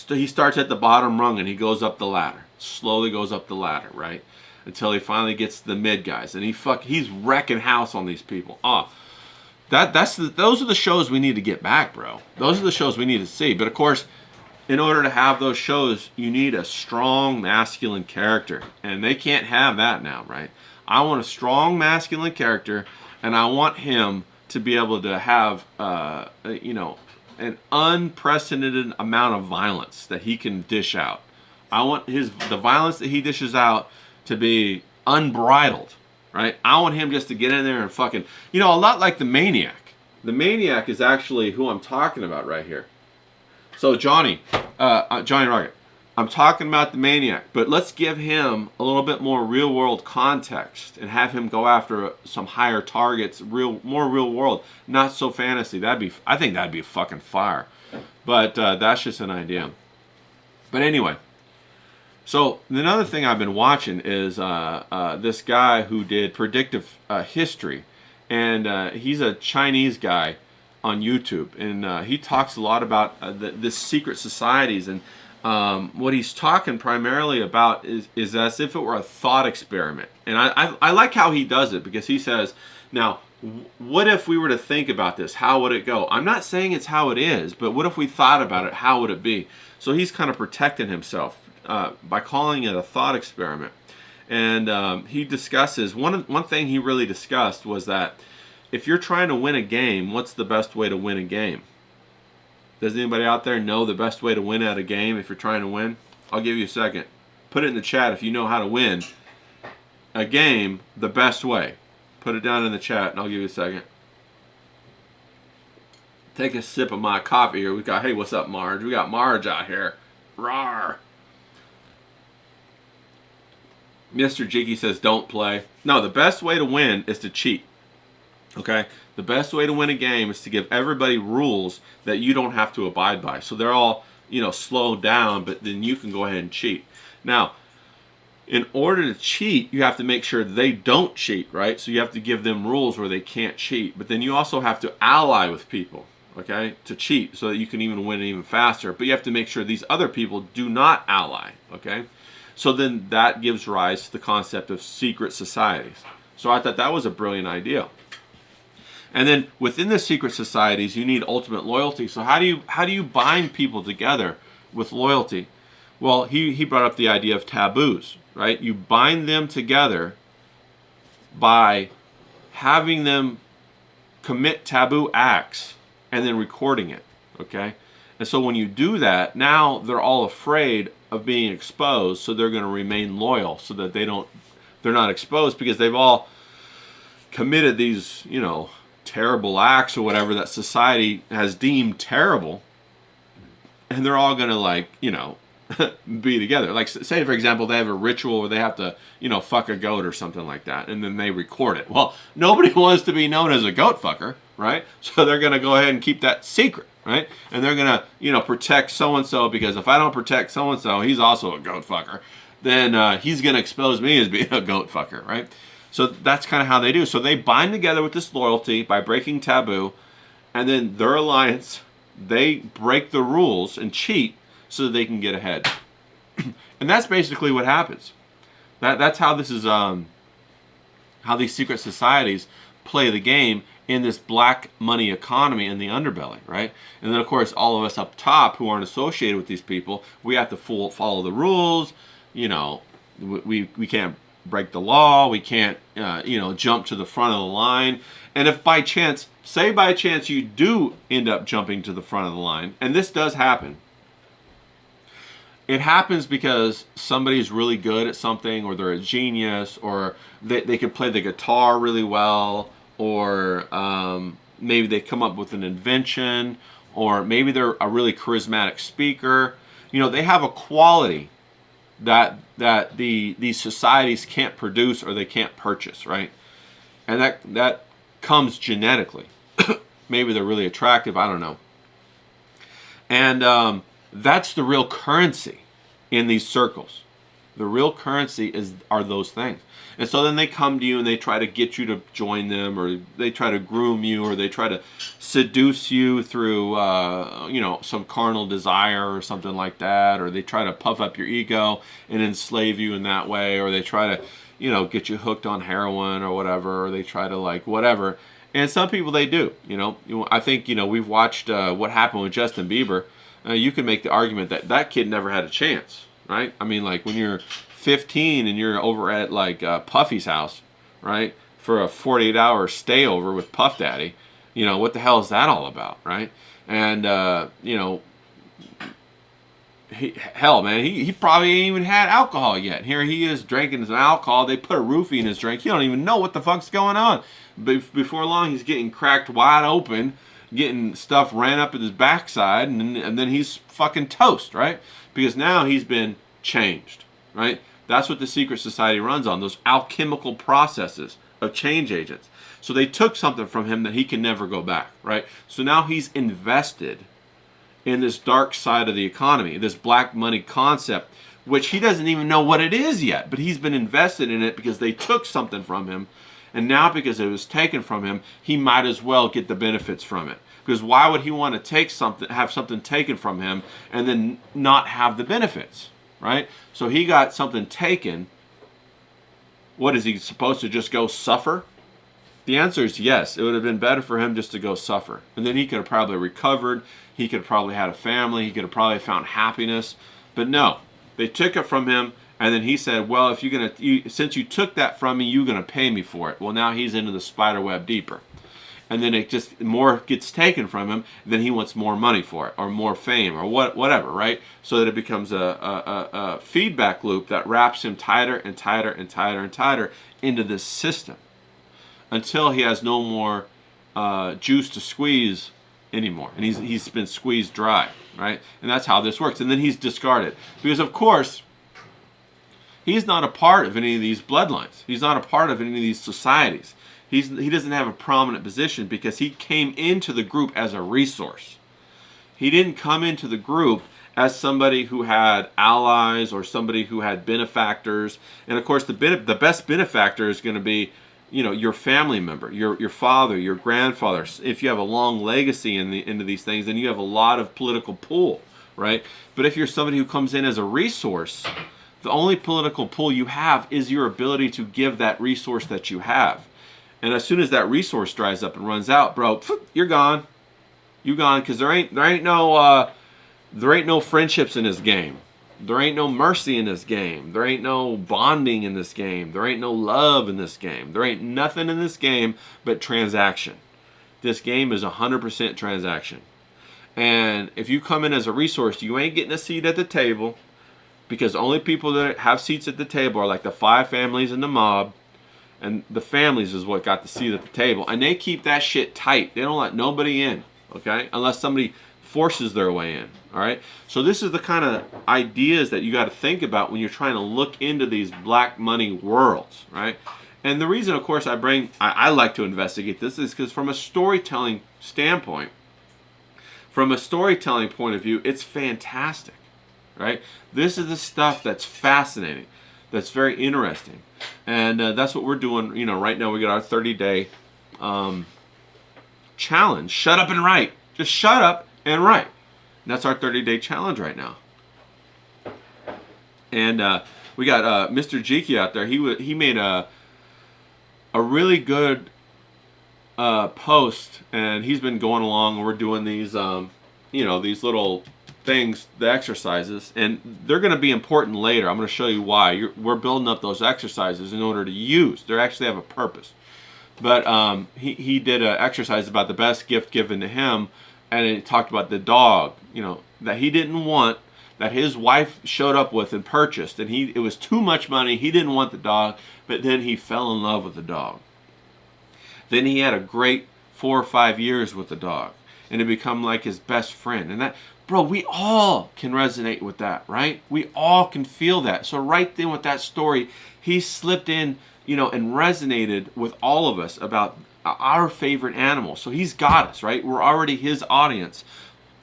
He starts at the bottom rung and he goes up the ladder, slowly goes up the ladder, right? Until he finally gets to the mid guys, and he's wrecking house on these people. Those are the shows we need to get back, bro. Those are the shows we need to see. But of course, in order to have those shows, you need a strong masculine character. And they can't have that now, right? I want a strong masculine character, and I want him to be able to have, an unprecedented amount of violence that he can dish out. I want the violence that he dishes out to be unbridled, right? I want him just to get in there and fucking, a lot like the Maniac. The Maniac is actually who I'm talking about right here. So Johnny Rocket, I'm talking about the Maniac, but let's give him a little bit more real world context and have him go after some higher targets, more real world, not so fantasy. I think that'd be fucking fire. But that's just an idea. But anyway, so another thing I've been watching is this guy who did predictive history, and he's a Chinese guy on YouTube, and he talks a lot about the secret societies, and what he's talking primarily about is as if it were a thought experiment. And I like how he does it, because he says, now, what if we were to think about this? How would it go? I'm not saying it's how it is, but what if we thought about it? How would it be? So he's kind of protecting himself by calling it a thought experiment. And he discusses, one thing he really discussed was that if you're trying to win a game, what's the best way to win a game? Does anybody out there know the best way to win at a game if you're trying to win? I'll give you a second. Put it in the chat if you know how to win a game the best way. Put it down in the chat and I'll give you a second. Take a sip of my coffee here. Hey, what's up, Marge? We got Marge out here. Rawr. Mr. Jiggy says don't play. No, the best way to win is to cheat. Okay? The best way to win a game is to give everybody rules that you don't have to abide by. So they're all, slowed down, but then you can go ahead and cheat. Now, in order to cheat, you have to make sure they don't cheat, right? So you have to give them rules where they can't cheat. But then you also have to ally with people, okay, to cheat so that you can even win even faster. But you have to make sure these other people do not ally, okay? So then that gives rise to the concept of secret societies. So I thought that was a brilliant idea. And then within the secret societies, you need ultimate loyalty. So how do you bind people together with loyalty? Well, he brought up the idea of taboos, right? You bind them together by having them commit taboo acts and then recording it, okay? And so when you do that, now they're all afraid of being exposed, so they're going to remain loyal so that they're not exposed, because they've all committed these, terrible acts or whatever that society has deemed terrible, and they're all gonna be together. Like, say for example they have a ritual where they have to fuck a goat or something like that, and then they record it. Well, nobody wants to be known as a goat fucker, right? So they're gonna go ahead and keep that secret, right? And they're gonna, protect so and so, because if I don't protect so and so, he's also a goat fucker. Then he's gonna expose me as being a goat fucker, right? So that's kind of how they do. So they bind together with this loyalty by breaking taboo, and then their alliance, they break the rules and cheat so that they can get ahead. And that's basically what happens. That's how this is. How these secret societies play the game in this black money economy in the underbelly, right? And then, of course, all of us up top who aren't associated with these people, we have to follow the rules. We can't break the law. We can't, jump to the front of the line. And if by chance, you do end up jumping to the front of the line, and this does happen, it happens because somebody's really good at something, or they're a genius, or they can play the guitar really well, or maybe they come up with an invention, or maybe they're a really charismatic speaker. They have a quality that these societies can't produce or they can't purchase, right? And that comes genetically. Maybe they're really attractive, I don't know. And that's the real currency in these circles. The real currency are those things. And so then they come to you and they try to get you to join them, or they try to groom you, or they try to seduce you through some carnal desire or something like that, or they try to puff up your ego and enslave you in that way, or they try to get you hooked on heroin or whatever, or they try to whatever. And some people, they do. I think we've watched what happened with Justin Bieber. You can make the argument that kid never had a chance, right? I mean, when you're 15 and you're over at Puffy's house, right, for a 48-hour stay over with Puff Daddy, what the hell is that all about, right? And he probably ain't even had alcohol yet. Here he is drinking some alcohol. They put a roofie in his drink. He don't even know what the fuck's going on. Before long, he's getting cracked wide open, getting stuff ran up at his backside, and then he's fucking toast, right? Because now he's been changed, right? That's what the secret society runs on, those alchemical processes of change agents. So they took something from him that he can never go back, right? So now he's invested in this dark side of the economy, this black money concept, which he doesn't even know what it is yet, but he's been invested in it because they took something from him. And now because it was taken from him, he might as well get the benefits from it. Because why would he want to have something taken from him and then not have the benefits, right? So he got something taken. What, is he supposed to just go suffer? The answer is yes. It would have been better for him just to go suffer. And then he could have probably recovered. He could have probably had a family. He could have probably found happiness. But no, they took it from him. And then he said, well, if since you took that from me, you're going to pay me for it. Well, now he's into the spider web deeper. And then it just more gets taken from him. Then he wants more money for it, or more fame, or whatever, right? So that it becomes a feedback loop that wraps him tighter and tighter and tighter and tighter into this system until he has no more juice to squeeze anymore. And he's been squeezed dry, right? And that's how this works. And then he's discarded. Because, of course, he's not a part of any of these bloodlines. He's not a part of any of these societies. He doesn't have a prominent position because he came into the group as a resource. He didn't come into the group as somebody who had allies or somebody who had benefactors. And of course, the best benefactor is going to be, your family member, your father, your grandfather. If you have a long legacy into these things, then you have a lot of political pull, right? But if you're somebody who comes in as a resource, the only political pull you have is your ability to give that resource that you have. And as soon as that resource dries up and runs out, bro, you're gone. You gone, because there ain't no friendships in this game. There ain't no mercy in this game. There ain't no bonding in this game. There ain't no love in this game. There ain't nothing in this game but transaction. This game is 100% transaction. And if you come in as a resource, you ain't getting a seat at the table, because the only people that have seats at the table are like the 5 families in the mob. And the families is what got the seat at the table. And they keep that shit tight. They don't let nobody in, okay? Unless somebody forces their way in, all right? So this is the kind of ideas that you got to think about when you're trying to look into these black money worlds, right? And the reason, of course, I like to investigate this is because from a storytelling standpoint, From a storytelling point of view, it's fantastic, right? This is the stuff that's fascinating, that's very interesting, and that's what we're doing. You know, right now we got our 30-day challenge. Shut up and write. Just shut up and write. And that's our 30-day challenge right now. And we got Mr. Jiki out there. He made a really good post, and he's been going along. And we're doing these, these little things, the exercises, and they're going to be important later. I'm going to show you why. We're building up those exercises in order to use. They actually have a purpose. But he did an exercise about the best gift given to him, and he talked about the dog, that he didn't want, that his wife showed up with and purchased, and it was too much money. He didn't want the dog, but then he fell in love with the dog. Then he had a great 4 or 5 years with the dog, and it become like his best friend. And that, bro, we all can resonate with that, right? We all can feel that. So right then with that story, he slipped in, and resonated with all of us about our favorite animal. So he's got us, right? We're already his audience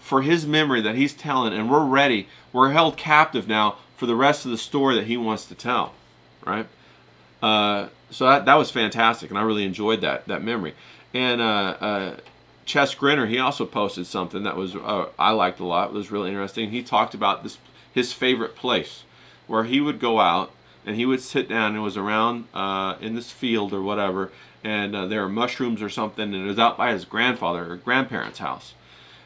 for his memory that he's telling, and we're ready. We're held captive now for the rest of the story that he wants to tell, right? So that was fantastic, and I really enjoyed that memory. And Chess Grinner, he also posted something that was I liked a lot. It was really interesting. He talked about his favorite place where he would go out and he would sit down. It was around in this field or whatever, and there were mushrooms or something, and it was out by his grandfather or grandparents' house.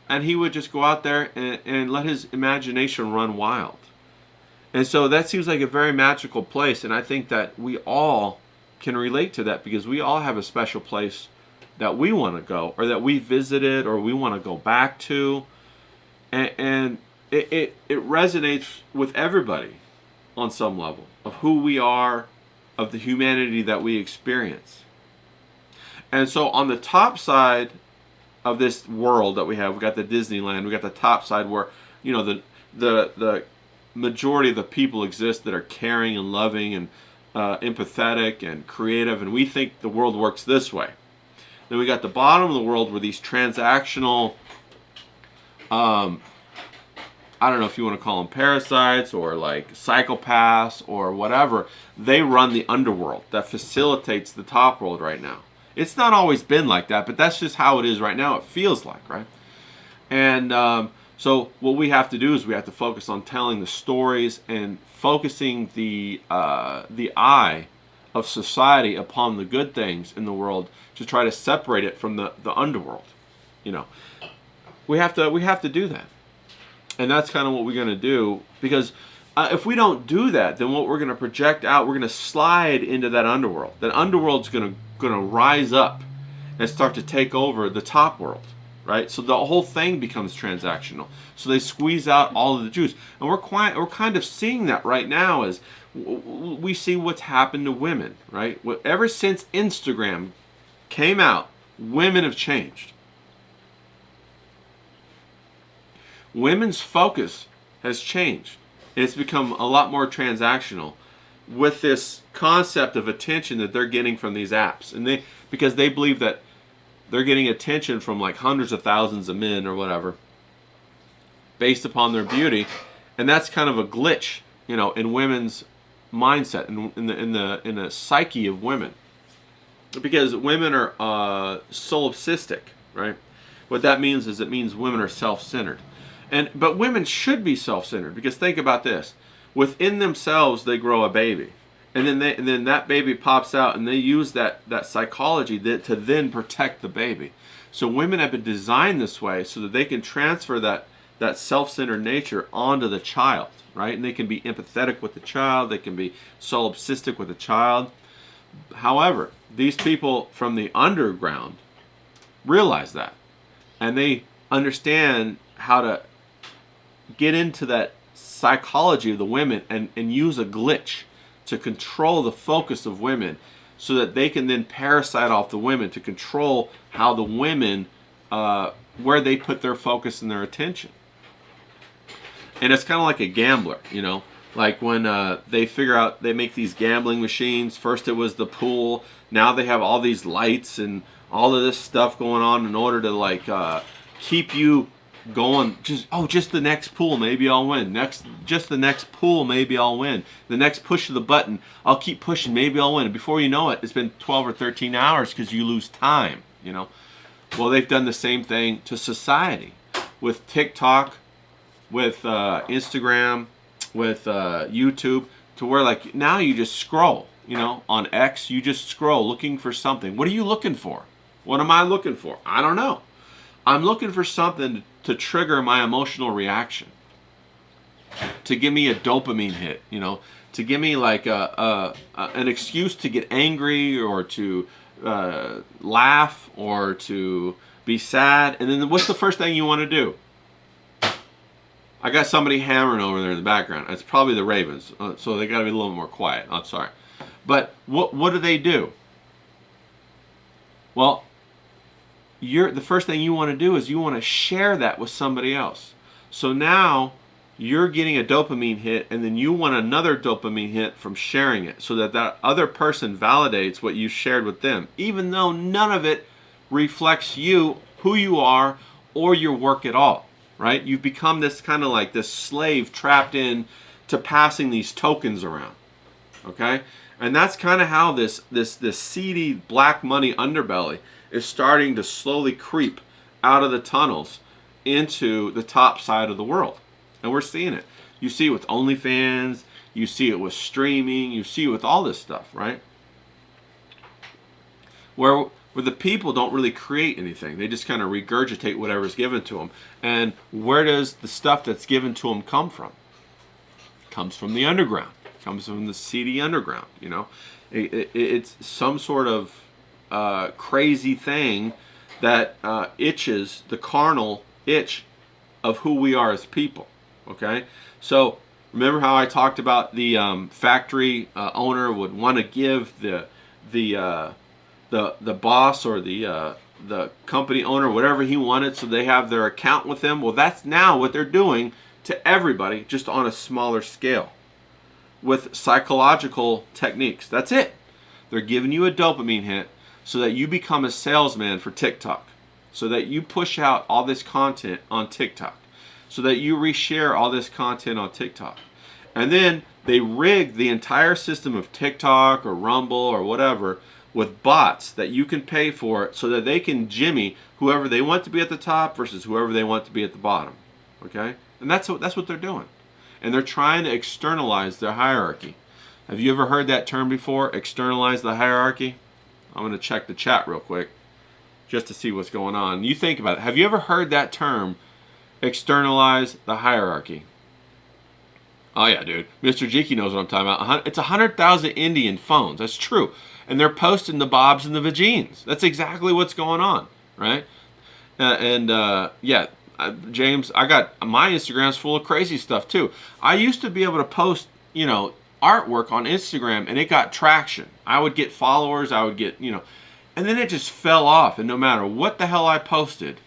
And he would just go out there and let his imagination run wild. And so that seems like a very magical place, and I think that we all can relate to that because we all have a special place that we want to go, or that we visited, or we want to go back to, and it resonates with everybody on some level of who we are, of the humanity that we experience. And so on the top side of this world that we have, we got the Disneyland, we got the top side where the majority of the people exist that are caring and loving and empathetic and creative, and we think the world works this way. Then we got the bottom of the world where these transactional, I don't know if you want to call them parasites or like psychopaths or whatever, they run the underworld that facilitates the top world right now. It's not always been like that, but that's just how it is right now. It feels like, right? And so what we have to do is we have to focus on telling the stories and focusing the eye of society upon the good things in the world to try to separate it from the underworld. We have to do that, and that's kind of what we're going to do, because if we don't do that, then what we're going to project out, we're going to slide into that underworld. That underworld's going to rise up and start to take over the top world, right? So the whole thing becomes transactional. So they squeeze out all of the juice, and we're kind of seeing that right now as we see what's happened to women, right? Ever since Instagram came out, women have changed. Women's focus has changed. It's become a lot more transactional with this concept of attention that they're getting from these apps. And because they believe that they're getting attention from like hundreds of thousands of men or whatever based upon their beauty. And that's kind of a glitch, in women's mindset, in the psyche of women. Because women are solipsistic, right? What that means is it means women are self-centered. But women should be self-centered, because think about this. Within themselves, they grow a baby. And then that baby pops out, and they use that psychology to then protect the baby. So women have been designed this way so that they can transfer that self-centered nature onto the child, right? And they can be empathetic with the child. They can be solipsistic with the child. However, these people from the underground realize that. And they understand how to get into that psychology of the women and use a glitch to control the focus of women, so that they can then parasite off the women to control how the women, where they put their focus and their attention. And it's kind of like a gambler, like when they make these gambling machines. First it was the pool, now they have all these lights and all of this stuff going on in order to keep you going, just the next pull, maybe I'll win. Just the next pull, maybe I'll win. The next push of the button, I'll keep pushing, maybe I'll win. And before you know it, it's been 12 or 13 hours because you lose time, you know. Well, they've done the same thing to society with TikTok, with Instagram, with YouTube, to where like now you just scroll, you know, on X, you just scroll looking for something. What are you looking for? What am I looking for? I don't know. I'm looking for something to trigger my emotional reaction, to give me a dopamine hit, you know, to give me like an excuse to get angry or to laugh or to be sad. And then what's the first thing you want to do? I got somebody hammering over there in the background. It's probably the Ravens, so they got to be a little more quiet. I'm sorry. But what do? Well, the first thing you want to do is you want to share that with somebody else. So now you're getting a dopamine hit, and then you want another dopamine hit from sharing it, so that that other person validates what you shared with them, even though none of it reflects you, who you are, or your work at all, right? You've become this kind of like this slave trapped in to passing these tokens around, okay? And that's kind of how this seedy black money underbelly is starting to slowly creep out of the tunnels into the top side of the world. And we're seeing it. You see it with OnlyFans, you see it with streaming, you see it with all this stuff, right? Where the people don't really create anything. They just kind of regurgitate whatever's given to them. And where does the stuff that's given to them come from? It comes from the underground. It comes from the seedy underground, you know? It's some sort of crazy thing that itches the carnal itch of who we are as people. Okay, so remember how I talked about the factory owner would want to give the boss or the company owner whatever he wanted, so they have their account with him. Well, that's now what they're doing to everybody, just on a smaller scale, with psychological techniques. That's it. They're giving you a dopamine hit so that you become a salesman for TikTok, so that you push out all this content on TikTok, so that you reshare all this content on TikTok. And then they rig the entire system of TikTok or Rumble or whatever with bots that you can pay for, so that they can jimmy whoever they want to be at the top versus whoever they want to be at the bottom. Okay? And that's what they're doing. And they're trying to externalize their hierarchy. Have you ever heard that term before? Externalize the hierarchy? I'm going to check the chat real quick just to see what's going on. You think about it. Have you ever heard that term, externalize the hierarchy? Oh yeah, dude. Mr. Jiki knows what I'm talking about. It's 100,000 Indian phones. That's true. And they're posting the bobs and the vagines. That's exactly what's going on, right? Yeah, James, I got my Instagram's full of crazy stuff too. I used to be able to post, you know, artwork on Instagram, and it got traction. I would get followers, I would get, you know, and then it just fell off. And no matter what the hell I posted,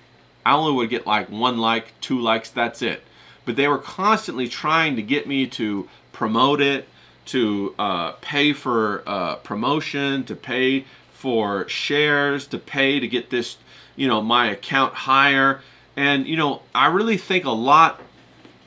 I only would get like 1 like, 2 likes, that's it. But they were constantly trying to get me to promote it, to pay for promotion, to pay for shares, to pay to get this, you know, my account higher. And, you know, I really think a lot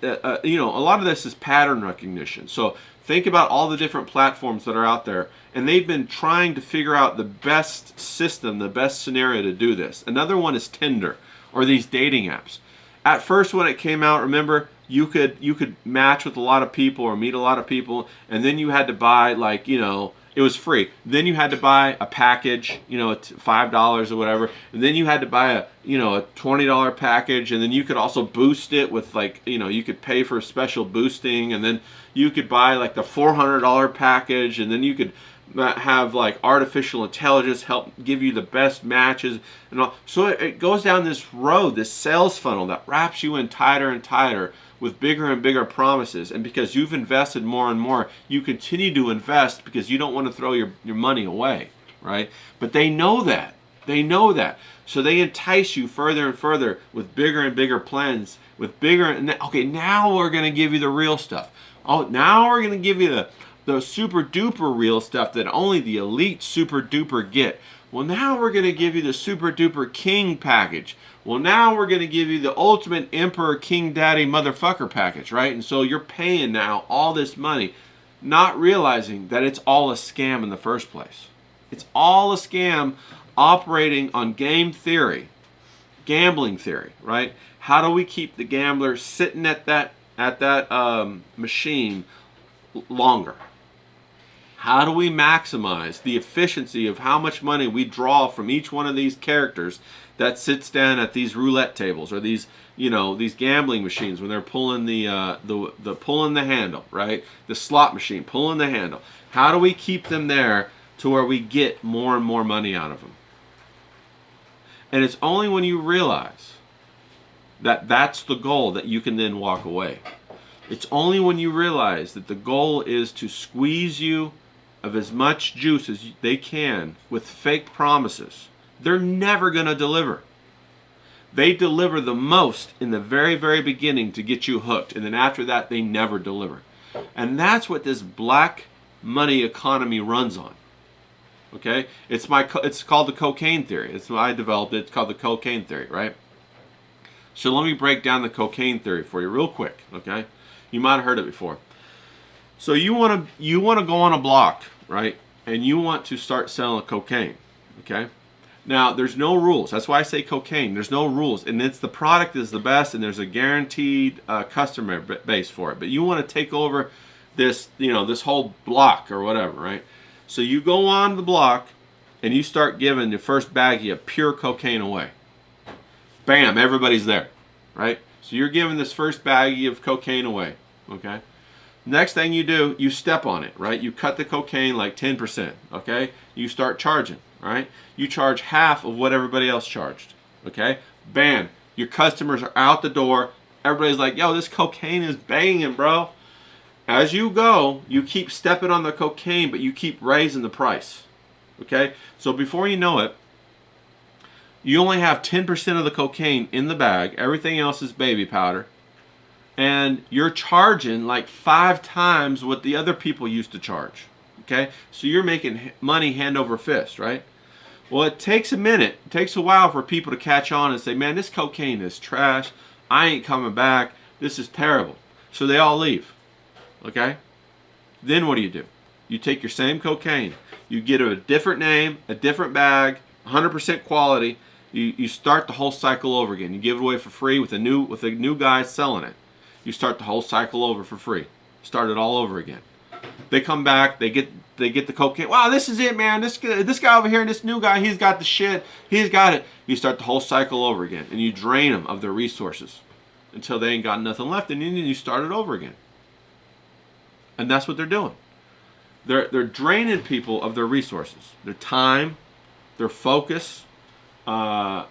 of this is pattern recognition. So think about all the different platforms that are out there, and they've been trying to figure out the best system, the best scenario to do this. Another one is Tinder, or these dating apps. At first when it came out, remember, you could match with a lot of people or meet a lot of people, and then you had to buy, like, you know, it was free. Then you had to buy a package, you know, $5 or whatever, and then you had to buy a $20 package, and then you could also boost it with, like, you know, you could pay for special boosting, and then you could buy like the $400 package, and then you could have like artificial intelligence help give you the best matches and all. So it goes down this road, this sales funnel that wraps you in tighter and tighter with bigger and bigger promises. And because you've invested more and more, you continue to invest because you don't want to throw your money away, right? But they know that. They know that. So they entice you further and further with bigger and bigger plans, with bigger, okay, now we're going to give you the real stuff. Oh, now we're going to give you the super duper real stuff that only the elite super duper get. Well, now we're going to give you the super duper king package. Well, now we're going to give you the ultimate emperor king daddy motherfucker package, right? And so you're paying now all this money, not realizing that it's all a scam in the first place. It's all a scam operating on game theory, gambling theory, right? How do we keep the gambler sitting at that machine longer? How do we maximize the efficiency of how much money we draw from each one of these characters that sits down at these roulette tables or these, these gambling machines when they're pulling the pulling the handle, right? The slot machine pulling the handle. How do we keep them there to where we get more and more money out of them? And it's only when you realize that that's the goal that you can then walk away. It's only when you realize that the goal is to squeeze you of as much juice as they can with fake promises. They're never going to deliver. They deliver the most in the very, very beginning to get you hooked. And then after that, they never deliver. And that's what this black money economy runs on. Okay? It's called the cocaine theory. It's what I developed it. It's called the cocaine theory, right? So let me break down the cocaine theory for you real quick, okay? You might have heard it before. So you want to go on a block, right? And you want to start selling cocaine, okay? Now, there's no rules. That's why I say cocaine. There's no rules. And the product is the best, and there's a guaranteed customer base for it. But you want to take over this, this whole block or whatever, right? So you go on the block, and you start giving the first baggie of pure cocaine away. Bam, everybody's there, right? So you're giving this first baggie of cocaine away, okay? Next thing you do, you step on it, right? You cut the cocaine like 10%, okay? You start charging, right? You charge half of what everybody else charged, okay? Bam, your customers are out the door. Everybody's like, yo, this cocaine is banging, bro. As you go, you keep stepping on the cocaine, but you keep raising the price, okay? So before you know it, you only have 10% of the cocaine in the bag. Everything else is baby powder. And you're charging like 5 times what the other people used to charge. Okay? So you're making money hand over fist, right? Well, it takes a minute. It takes a while for people to catch on and say, man, this cocaine is trash. I ain't coming back. This is terrible. So they all leave. Okay? Then what do? You take your same cocaine. You get a different name, a different bag, 100% quality. You start the whole cycle over again. You give it away for free with a new guy selling it. You start the whole cycle over for free. Start it all over again. They come back. They get the cocaine. Wow, this is it, man. This guy over here, this new guy, he's got the shit. He's got it. You start the whole cycle over again, and you drain them of their resources until they ain't got nothing left, and then you start it over again. And that's what they're doing. They're draining people of their resources, their time, their focus. The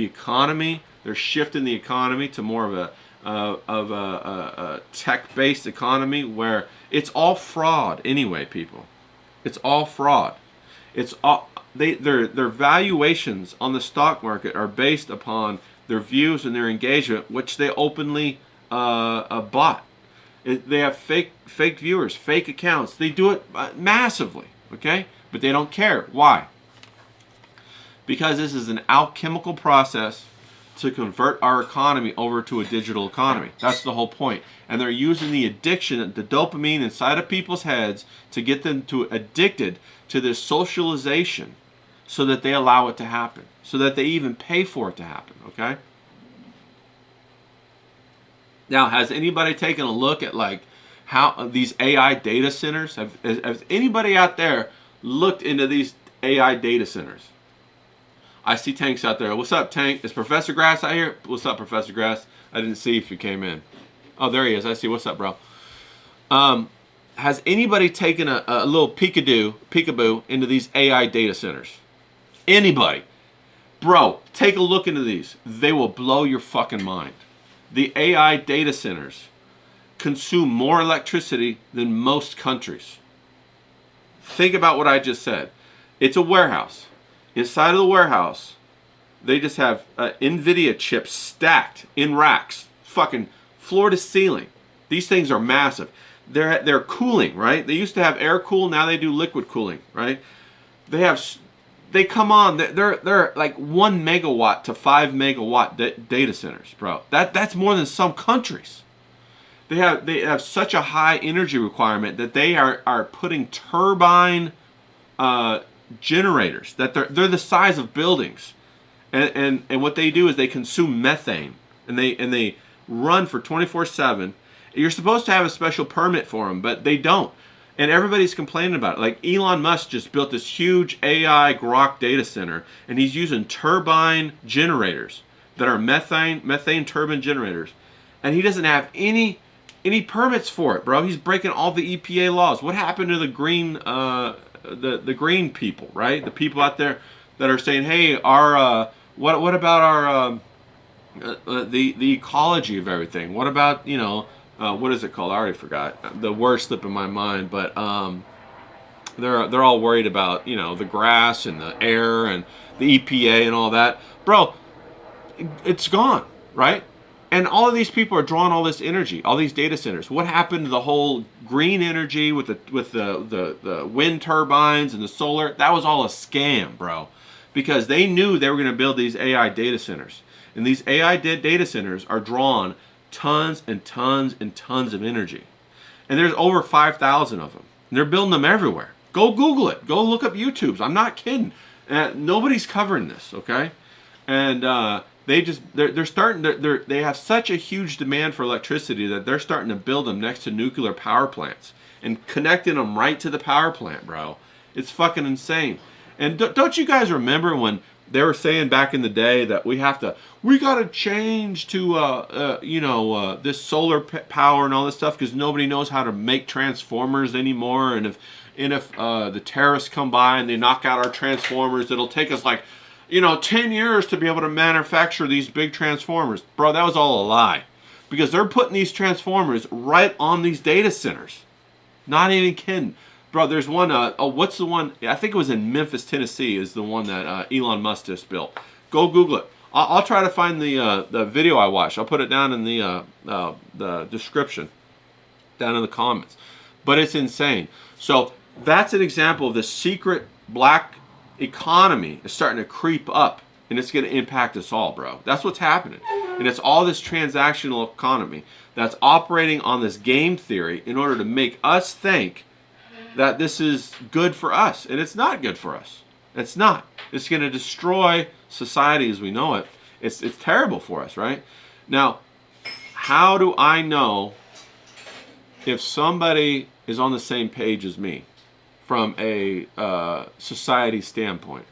economy, they're shifting the economy to more of a tech-based economy where it's all fraud anyway, people. It's all fraud. It's all their valuations on the stock market are based upon their views and their engagement, which they openly bought. They have fake viewers, fake accounts. They do it massively, okay? But they don't care. Why? Because this is an alchemical process to convert our economy over to a digital economy. That's the whole point. And they're using the addiction, the dopamine inside of people's heads to get them to addicted to this socialization so that they allow it to happen, so that they even pay for it to happen, okay? Now, has anybody taken a look at like how these AI data centers, has anybody out there looked into these AI data centers? I see Tank's out there. What's up, Tank? Is Professor Grass out here? What's up, Professor Grass? I didn't see if you came in. Oh, there he is. I see. What's up, bro? Has anybody taken a little peekaboo into these AI data centers? Anybody? Bro, take a look into these. They will blow your fucking mind. The AI data centers consume more electricity than most countries. Think about what I just said. It's a warehouse. Inside of the warehouse, they just have NVIDIA chips stacked in racks, fucking floor to ceiling. These things are massive. they're cooling, right? They used to have air cool, now they do liquid cooling, right? They come on, they're like 1 megawatt to 5 megawatt data centers, bro. That's more than some countries. They have such a high energy requirement that they are putting turbine generators that they're the size of buildings, and what they do is they consume methane, and they run for 24/7. You're supposed to have a special permit for them, but they don't. And everybody's complaining about it. Like Elon Musk just built this huge AI grok data center, and he's using turbine generators that are methane turbine generators, and he doesn't have any permits for it, bro. He's breaking all the EPA laws. What happened to the green the green people, right? The people out there that are saying, hey, our what about our the ecology of everything? What about, you know, what is it called? I already forgot. The word's slipping my mind, but they're all worried about, you know, the grass and the air and the EPA and all that. Bro, it's gone, right? And all of these people are drawing all this energy, all these data centers. What happened to the whole green energy with the wind turbines and the solar? That was all a scam, bro, because they knew they were going to build these AI data centers, and these AI data centers are drawing tons and tons and tons of energy, and there's over 5,000 of them. And they're building them everywhere. Go Google it. Go look up YouTube's. I'm not kidding. Nobody's covering this, okay? And they're starting to, they have such a huge demand for electricity that they're starting to build them next to nuclear power plants and connecting them right to the power plant, bro. It's fucking insane. And don't you guys remember when they were saying back in the day that we got to change to this solar power and all this stuff because nobody knows how to make transformers anymore, and if the terrorists come by and they knock out our transformers, it'll take us like 10 years to be able to manufacture these big transformers. Bro, that was all a lie. Because they're putting these transformers right on these data centers. Not even kidding. Bro, there's one, what's the one? I think it was in Memphis, Tennessee, is the one that Elon Musk just built. Go Google it. I'll try to find the video I watched. I'll put it down in the description, down in the comments. But it's insane. So that's an example of the secret black economy is starting to creep up, and it's going to impact us all, bro. That's what's happening. And it's all this transactional economy that's operating on this game theory in order to make us think that this is good for us, and it's not good for us. It's not. It's going to destroy society as we know it. It's terrible for us, right? Now, how do I know if somebody is on the same page as me from a society standpoint?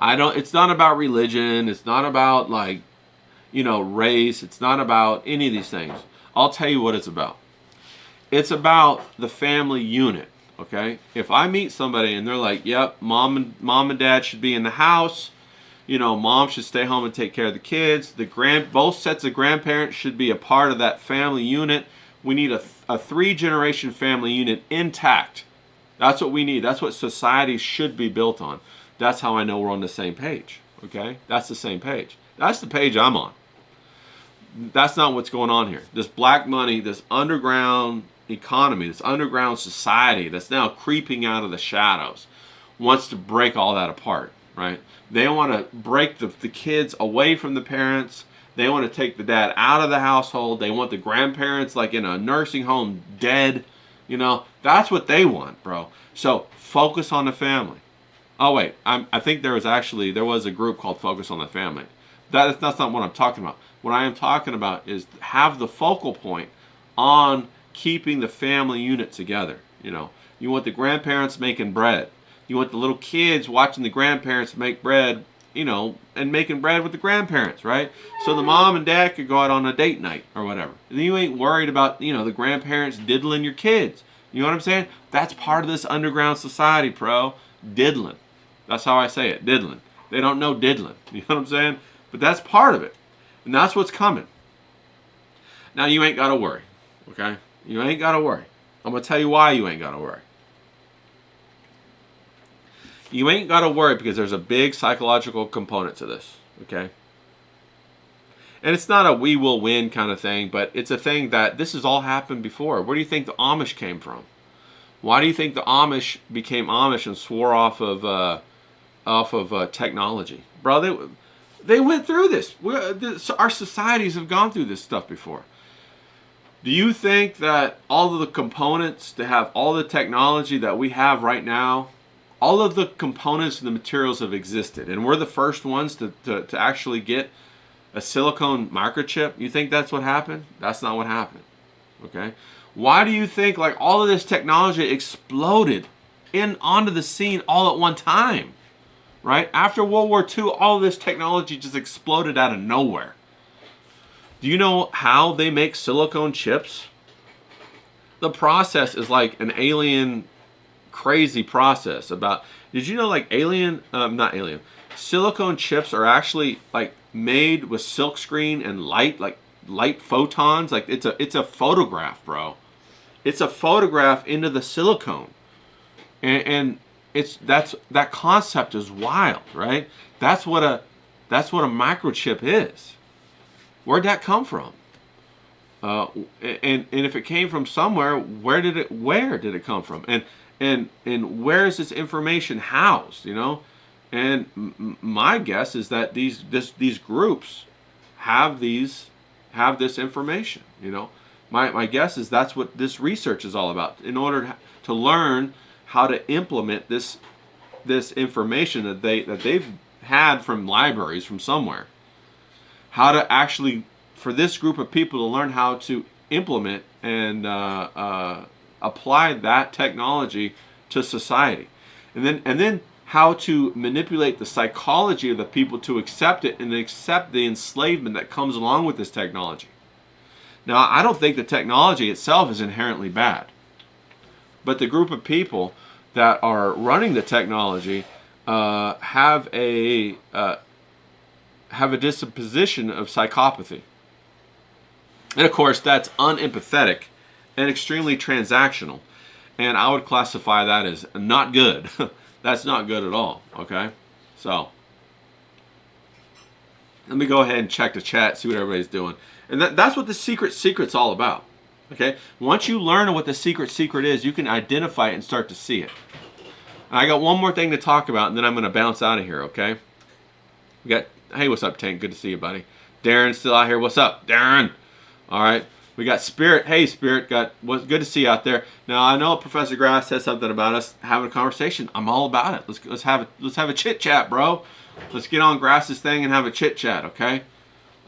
It's not about religion. It's not about race. It's not about any of these things. I'll tell you what it's about. It's about the family unit, okay? If I meet somebody and they're like, yep, mom and dad should be in the house, mom should stay home and take care of the kids, both sets of grandparents should be a part of that family unit. We need a 3-generation family unit intact. That's what we need. That's what society should be built on. That's how I know we're on the same page, okay? That's the same page. That's the page I'm on. That's not what's going on here. This black money, this underground economy, this underground society that's now creeping out of the shadows wants to break all that apart, right? They want to break the kids away from the parents. They want to take the dad out of the household. They want the grandparents like in a nursing home dead. That's what they want, bro. So focus on the family. Oh wait, I think there was a group called Focus on the Family. That's not what I'm talking about. What I am talking about is have the focal point on keeping the family unit together. You want the grandparents making bread. You want the little kids watching the grandparents make bread, and making bread with the grandparents, right? So the mom and dad could go out on a date night or whatever. And you ain't worried about, the grandparents diddling your kids. You know what I'm saying? That's part of this underground society, bro. Diddling. That's how I say it, diddling. They don't know diddling. You know what I'm saying? But that's part of it. And that's what's coming. Now you ain't got to worry, okay? You ain't got to worry. I'm going to tell you why you ain't got to worry. You ain't got to worry because there's a big psychological component to this, okay? And it's not a we will win kind of thing, but it's a thing that this has all happened before. Where do you think the Amish came from? Why do you think the Amish became Amish and swore off of technology? Bro, they went through this. Our societies have gone through this stuff before. Do you think that all of the components to have all the technology that we have right now, all of the components and the materials have existed, and we're the first ones to actually get a silicone microchip? You think that's what happened? That's not what happened. Okay? Why do you think like all of this technology exploded onto the scene all at one time? Right? After World War II, all of this technology just exploded out of nowhere. Do you know how they make silicone chips? The process is like an alien crazy process. Did you know like silicone chips are actually like made with silkscreen and light photons? Like it's a photograph, bro. It's a photograph into the silicone. And that concept is wild, right? That's what a microchip is. Where'd that come from? And if it came from somewhere, where did it come from? And where is this information housed? You know, and my guess is that these groups have this information. You know, my guess is that's what this research is all about. In order to learn how to implement this information that they've had from libraries from somewhere. How to actually, for this group of people to learn how to implement and apply that technology to society, and then how to manipulate the psychology of the people to accept it and accept the enslavement that comes along with this technology. Now, I don't think the technology itself is inherently bad, but the group of people that are running the technology have a disposition of psychopathy. And of course, that's unempathetic and extremely transactional. And I would classify that as not good. That's not good at all, okay? So, let me go ahead and check the chat, see what everybody's doing. And that's what the secret's all about, okay? Once you learn what the secret is, you can identify it and start to see it. And I got one more thing to talk about, and then I'm going to bounce out of here, okay? Hey, what's up, Tank? Good to see you, buddy. Darren's still out here. What's up, Darren? All right. We got Spirit. Hey, Spirit. Good to see you out there. Now, I know Professor Grass said something about us having a conversation. I'm all about it. Let's have a chit chat, bro. Let's get on Grass's thing and have a chit chat, okay?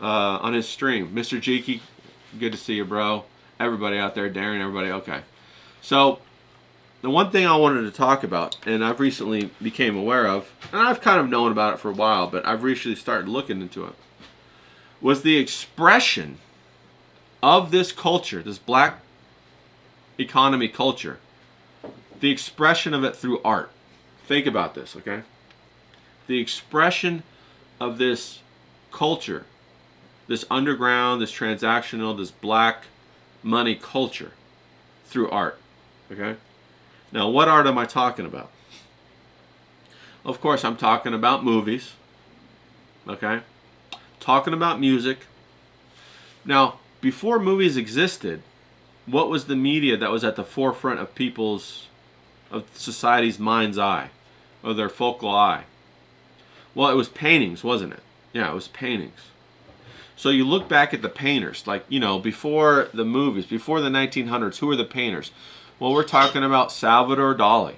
On his stream, Mr. Jeeky. Good to see you, bro. Everybody out there, Darren. Everybody. Okay. So, the one thing I wanted to talk about, and I've recently became aware of, and I've kind of known about it for a while, but I've recently started looking into it, was the expression of this culture, this black economy culture, the expression of it through art. Think about this, okay? The expression of this culture, this underground, this transactional, this black money culture through art, okay? Now, what art am I talking about? Of course, I'm talking about movies, okay? Talking about music. Now, before movies existed, what was the media that was at the forefront of society's mind's eye, or their focal eye? Well, it was paintings, wasn't it? Yeah, it was paintings. So you look back at the painters, like, you know, before the movies, before the 1900s, who were the painters? Well, we're talking about Salvador Dali.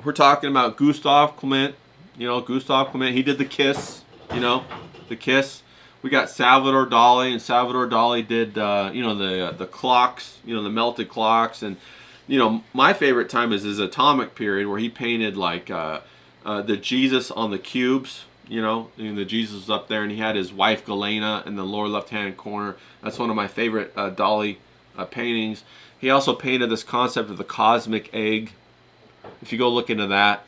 We're talking about Gustav Klimt. You know, Gustav Klimt, he did The Kiss, you know, The Kiss. We got Salvador Dali, and Salvador Dali did, you know, the clocks, you know, the melted clocks. And, you know, my favorite time is his Atomic period, where he painted, like, the Jesus on the cubes, you know, and the Jesus was up there, and he had his wife Galena in the lower left-hand corner. That's one of my favorite Dali paintings. He also painted this concept of the cosmic egg. If you go look into that,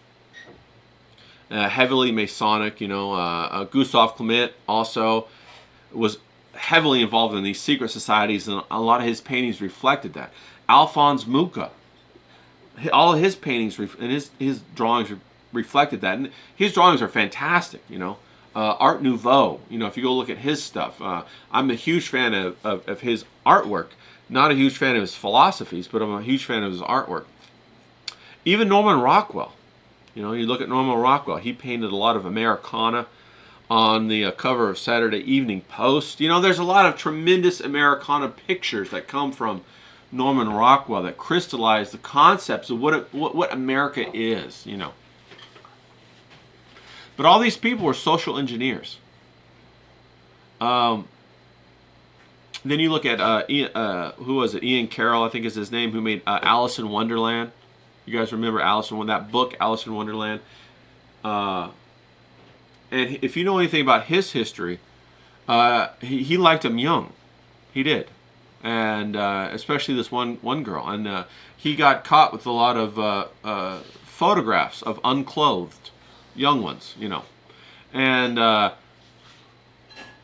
heavily Masonic, you know. Gustav Klimt also was heavily involved in these secret societies, and a lot of his paintings reflected that. Alphonse Mucha, all of his paintings and his drawings reflected that, and his drawings are fantastic, you know. Art Nouveau. You know, if you go look at his stuff, I'm a huge fan of his artwork. Not a huge fan of his philosophies, but I'm a huge fan of his artwork. Even Norman Rockwell. You know, you look at Norman Rockwell. He painted a lot of Americana on the cover of Saturday Evening Post. You know, there's a lot of tremendous Americana pictures that come from Norman Rockwell that crystallize the concepts of what America is, you know. But all these people were social engineers. Then you look at, who was it? Ian Carroll, I think is his name, who made Alice in Wonderland. You guys remember Alice in that book, Alice in Wonderland? And if you know anything about his history, he liked them young. He did. And especially this one girl. And he got caught with a lot of photographs of unclothed young ones, you know. And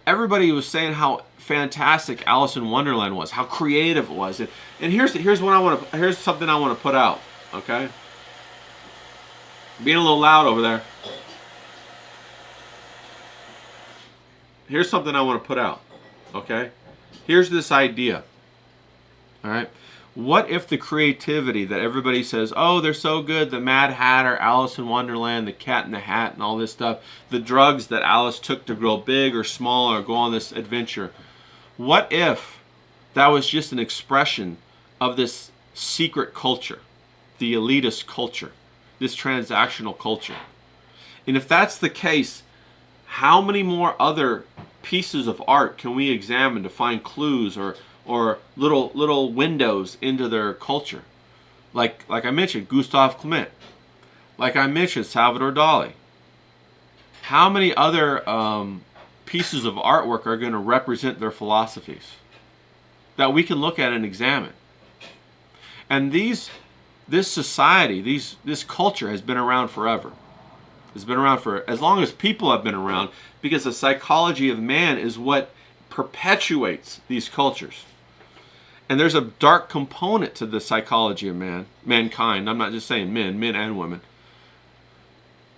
everybody was saying how fantastic Alice in Wonderland was, how creative it was. And here's something I want to put out, okay? Being a little loud over there. Here's something I want to put out, okay? Here's this idea, all right? What if the creativity that everybody says, oh, they're so good, the Mad Hatter, Alice in Wonderland, the Cat in the Hat, and all this stuff, the drugs that Alice took to grow big or small or go on this adventure, what if that was just an expression of this secret culture, the elitist culture, this transactional culture? And if that's the case, how many more other pieces of art can we examine to find clues or little windows into their culture? Like I mentioned, Gustav Klimt. Like I mentioned, Salvador Dali. How many other pieces of artwork are going to represent their philosophies that we can look at and examine? And this society, this culture has been around forever. It's been around for as long as people have been around, because the psychology of man is what perpetuates these cultures. And there's a dark component to the psychology of mankind. I'm not just saying men and women.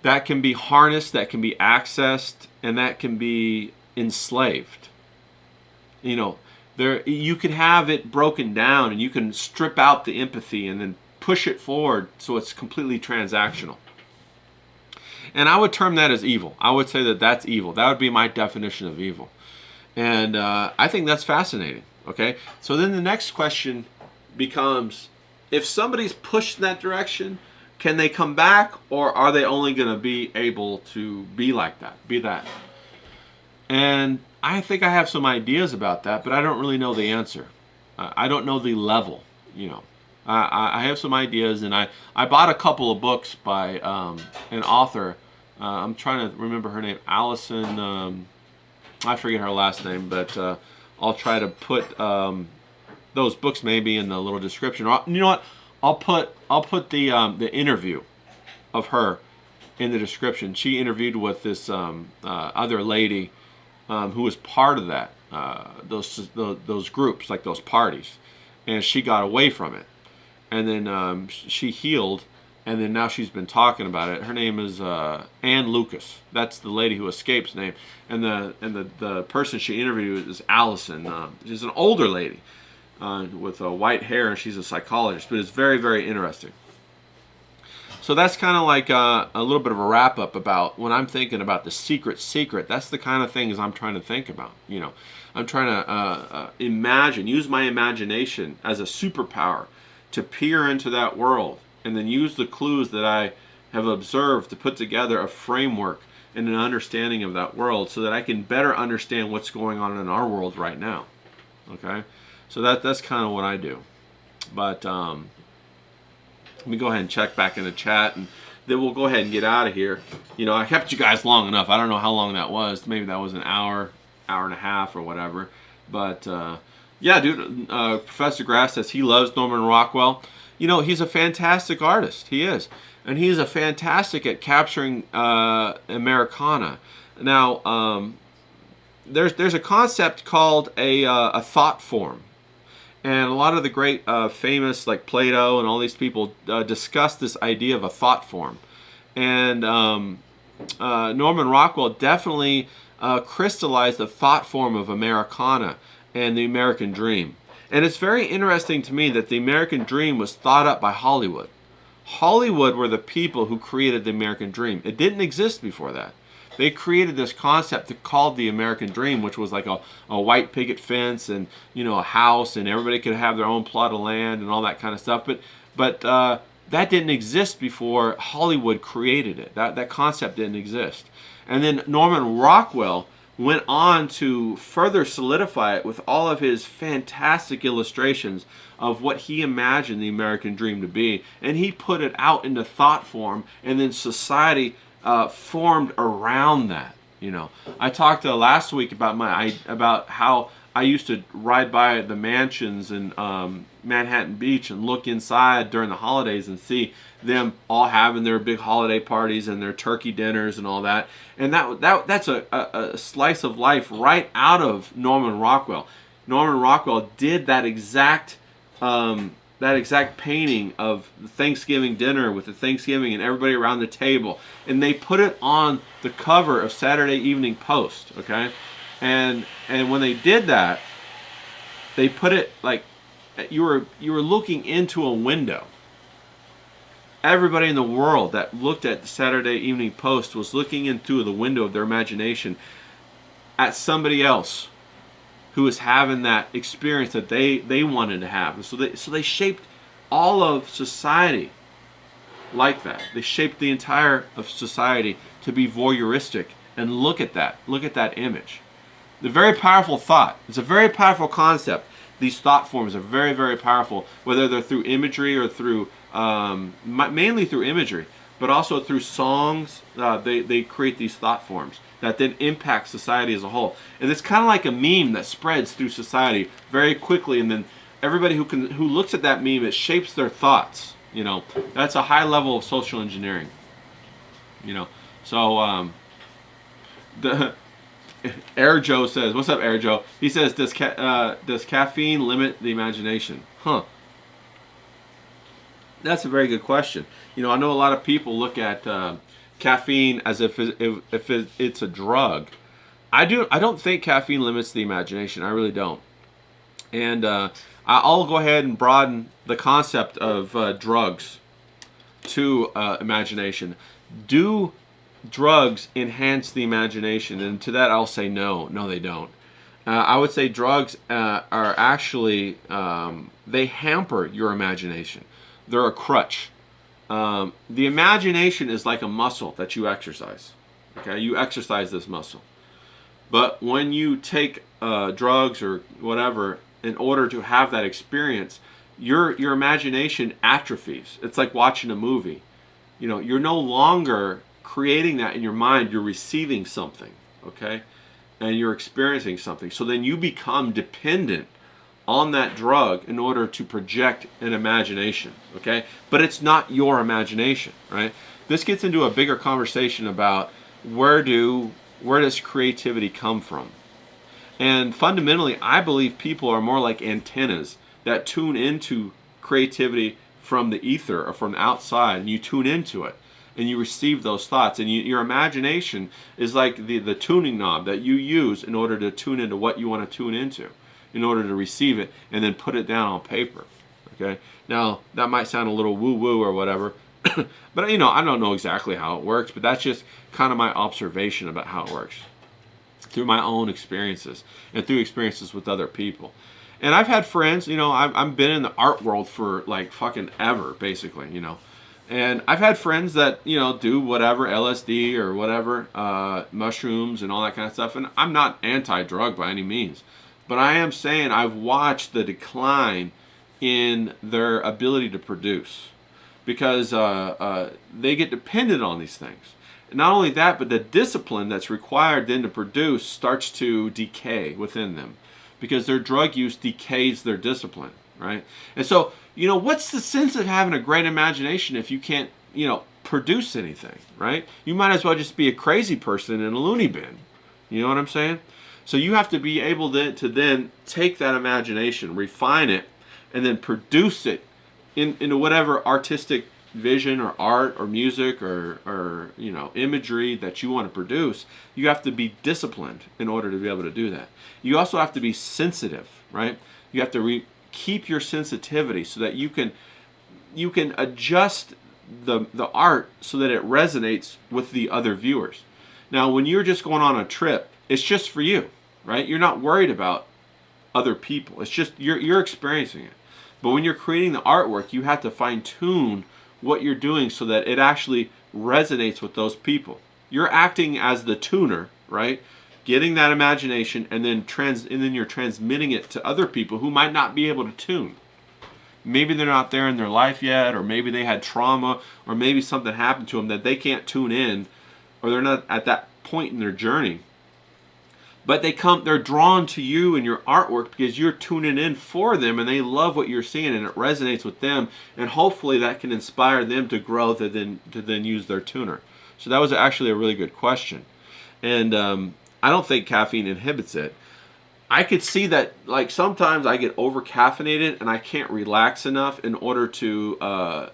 That can be harnessed, that can be accessed, and that can be enslaved. You know, you can have it broken down, and you can strip out the empathy and then push it forward so it's completely transactional. And I would term that as evil. I would say that that's evil. That would be my definition of evil. And I think that's fascinating. Okay? So then the next question becomes, if somebody's pushed in that direction, can they come back, or are they only going to be able to be like that, be that? And I think I have some ideas about that, but I don't really know the answer. I don't know the level, you know. I have some ideas, and I bought a couple of books by an author. I'm trying to remember her name, Alison. I forget her last name, but I'll try to put those books maybe in the little description. Or, you know what? I'll put the interview of her in the description. She interviewed with this other lady who was part of that those groups, like those parties, and she got away from it. And then she healed, and then now she's been talking about it. Her name is Ann Lucas. That's the lady who escapes name. And the person she interviewed is Alison. She's an older lady with white hair, and she's a psychologist. But it's very, very interesting. So that's kind of like a little bit of a wrap-up about when I'm thinking about the secret. That's the kind of things I'm trying to think about. You know, I'm trying to use my imagination as a superpower to peer into that world, and then use the clues that I have observed to put together a framework and an understanding of that world, so that I can better understand what's going on in our world right now. Okay, so that's kind of what I do. But let me go ahead and check back in the chat, and then we'll go ahead and get out of here. You know, I kept you guys long enough. I don't know how long that was. Maybe that was an hour and a half or whatever. But yeah, dude, Professor Grass says he loves Norman Rockwell. You know, he's a fantastic artist. He is. And he's a fantastic at capturing Americana. Now, there's a concept called a thought form. And a lot of the great famous, like Plato and all these people, discuss this idea of a thought form. And Norman Rockwell definitely crystallized the thought form of Americana and the American dream. And it's very interesting to me that the American dream was thought up by Hollywood. Hollywood were the people who created the American dream. It didn't exist before that. They created this concept called the American dream, which was like a white picket fence and, you know, a house, and everybody could have their own plot of land and all that kind of stuff. But that didn't exist before Hollywood created it. That concept didn't exist. And then Norman Rockwell went on to further solidify it with all of his fantastic illustrations of what he imagined the American dream to be. And he put it out into thought form, and then society formed around that. You know, I talked last week about how I used to ride by the mansions in Manhattan Beach and look inside during the holidays and see them all having their big holiday parties and their turkey dinners and all that. And that's a slice of life right out of Norman Rockwell. Norman Rockwell did that exact painting of the Thanksgiving dinner with the Thanksgiving and everybody around the table, and they put it on the cover of Saturday Evening Post. Okay, and when they did that, they put it like you were looking into a window. Everybody in the world that looked at the Saturday Evening Post was looking into the window of their imagination at somebody else who was having that experience that they wanted to have. And so they shaped all of society like that. They shaped the entire of society to be voyeuristic and look at that image. The very powerful thought. It's a very powerful concept. These thought forms are very, very powerful, whether they're through imagery or through, mainly through imagery, but also through songs. They create these thought forms that then impact society as a whole. And it's kind of like a meme that spreads through society very quickly, and then everybody who looks at that meme, it shapes their thoughts. You know, that's a high level of social engineering. You know, so the Air Joe says, "What's up, Air Joe?" He says, "Does caffeine limit the imagination?" Huh. That's a very good question. You know, I know a lot of people look at caffeine as if it's a drug. I don't think caffeine limits the imagination. I really don't. And I'll go ahead and broaden the concept of drugs to imagination. Do drugs enhance the imagination? And to that I'll say no. No, they don't. I would say drugs are actually, they hamper your imagination. They're a crutch. The imagination is like a muscle that you exercise. Okay, you exercise this muscle. But when you take drugs or whatever in order to have that experience, your imagination atrophies. It's like watching a movie. You know, you're no longer creating that in your mind. You're receiving something, okay, and you're experiencing something. So then you become dependent on that drug in order to project an imagination, okay? But it's not your imagination, right? This gets into a bigger conversation about where does creativity come from? And fundamentally, I believe people are more like antennas that tune into creativity from the ether or from outside, and you tune into it and you receive those thoughts, and your imagination is like the tuning knob that you use in order to tune into what you want to tune into, in order to receive it and then put it down on paper. Okay, now that might sound a little woo-woo or whatever, but you know, I don't know exactly how it works, but that's just kind of my observation about how it works through my own experiences and through experiences with other people. And I've had friends, you know, I've been in the art world for like fucking ever, basically, you know. And I've had friends that, you know, do whatever, LSD or whatever, mushrooms and all that kind of stuff. And I'm not anti-drug by any means. But I am saying I've watched the decline in their ability to produce. Because they get dependent on these things. Not only that, but the discipline that's required then to produce starts to decay within them. Because their drug use decays their discipline, right? And so, you know, what's the sense of having a great imagination if you can't, you know, produce anything, right? You might as well just be a crazy person in a loony bin. You know what I'm saying? So you have to be able to then take that imagination, refine it, and then produce it into whatever artistic vision or art or music or imagery that you want to produce, you have to be disciplined in order to be able to do that. You also have to be sensitive, right? You have to keep your sensitivity so that you can adjust the art so that it resonates with the other viewers. Now, when you're just going on a trip, it's just for you, right? You're not worried about other people. It's just you're experiencing it. But when you're creating the artwork, you have to fine tune what you're doing so that it actually resonates with those people. You're acting as the tuner, right? Getting that imagination and then you're transmitting it to other people who might not be able to tune. Maybe they're not there in their life yet, or maybe they had trauma, or maybe something happened to them that they can't tune in, or they're not at that point in their journey. But they're drawn to you and your artwork because you're tuning in for them and they love what you're seeing and it resonates with them, and hopefully that can inspire them to grow to then use their tuner. So that was actually a really good question. And I don't think caffeine inhibits it. I could see that, like, sometimes I get over caffeinated and I can't relax enough in order to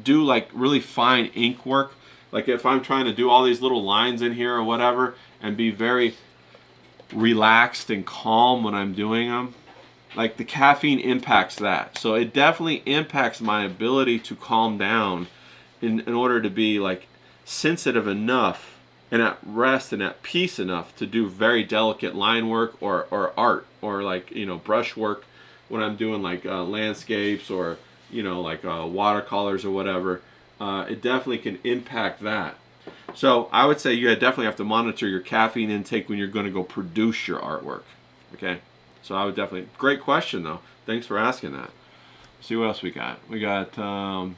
do like really fine ink work. Like if I'm trying to do all these little lines in here or whatever and be very relaxed and calm when I'm doing them, like the caffeine impacts that. So it definitely impacts my ability to calm down in order to be like sensitive enough and at rest and at peace enough to do very delicate line work or art or like brush work when I'm doing like landscapes or like watercolors or whatever. It definitely can impact that. So I would say you definitely have to monitor your caffeine intake when you're going to go produce your artwork. Okay, so I would definitely. Great question though. Thanks for asking that. Let's see what else we got. We got. All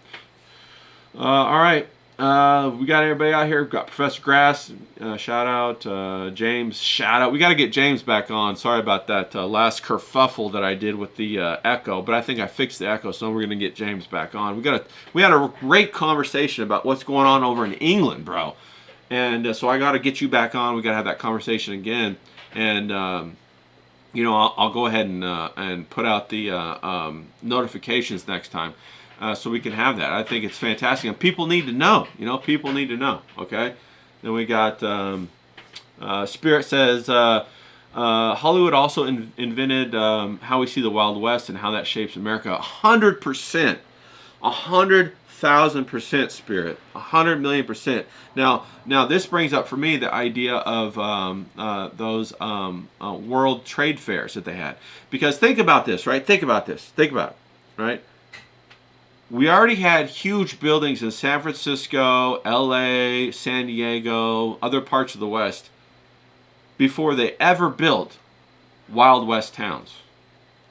right. We got everybody out here. We've got Professor Grass. Shout out. James. Shout out. We got to get James back on. Sorry about that last kerfuffle that I did with the echo, but I think I fixed the echo, so we're gonna get James back on. We had a great conversation about what's going on over in England, bro. And so I got to get you back on. We got to have that conversation again. And I'll go ahead and put out the notifications next time. So we can have that. I think it's fantastic. And people need to know. People need to know. Okay? Then we got Spirit says, Hollywood also invented how we see the Wild West and how that shapes America. 100%. 100,000% Spirit. 100,000,000%. Now this brings up for me the idea of those world trade fairs that they had. Because think about this, right? Think about it, right? We already had huge buildings in San Francisco, LA, San Diego, other parts of the West before they ever built Wild West towns.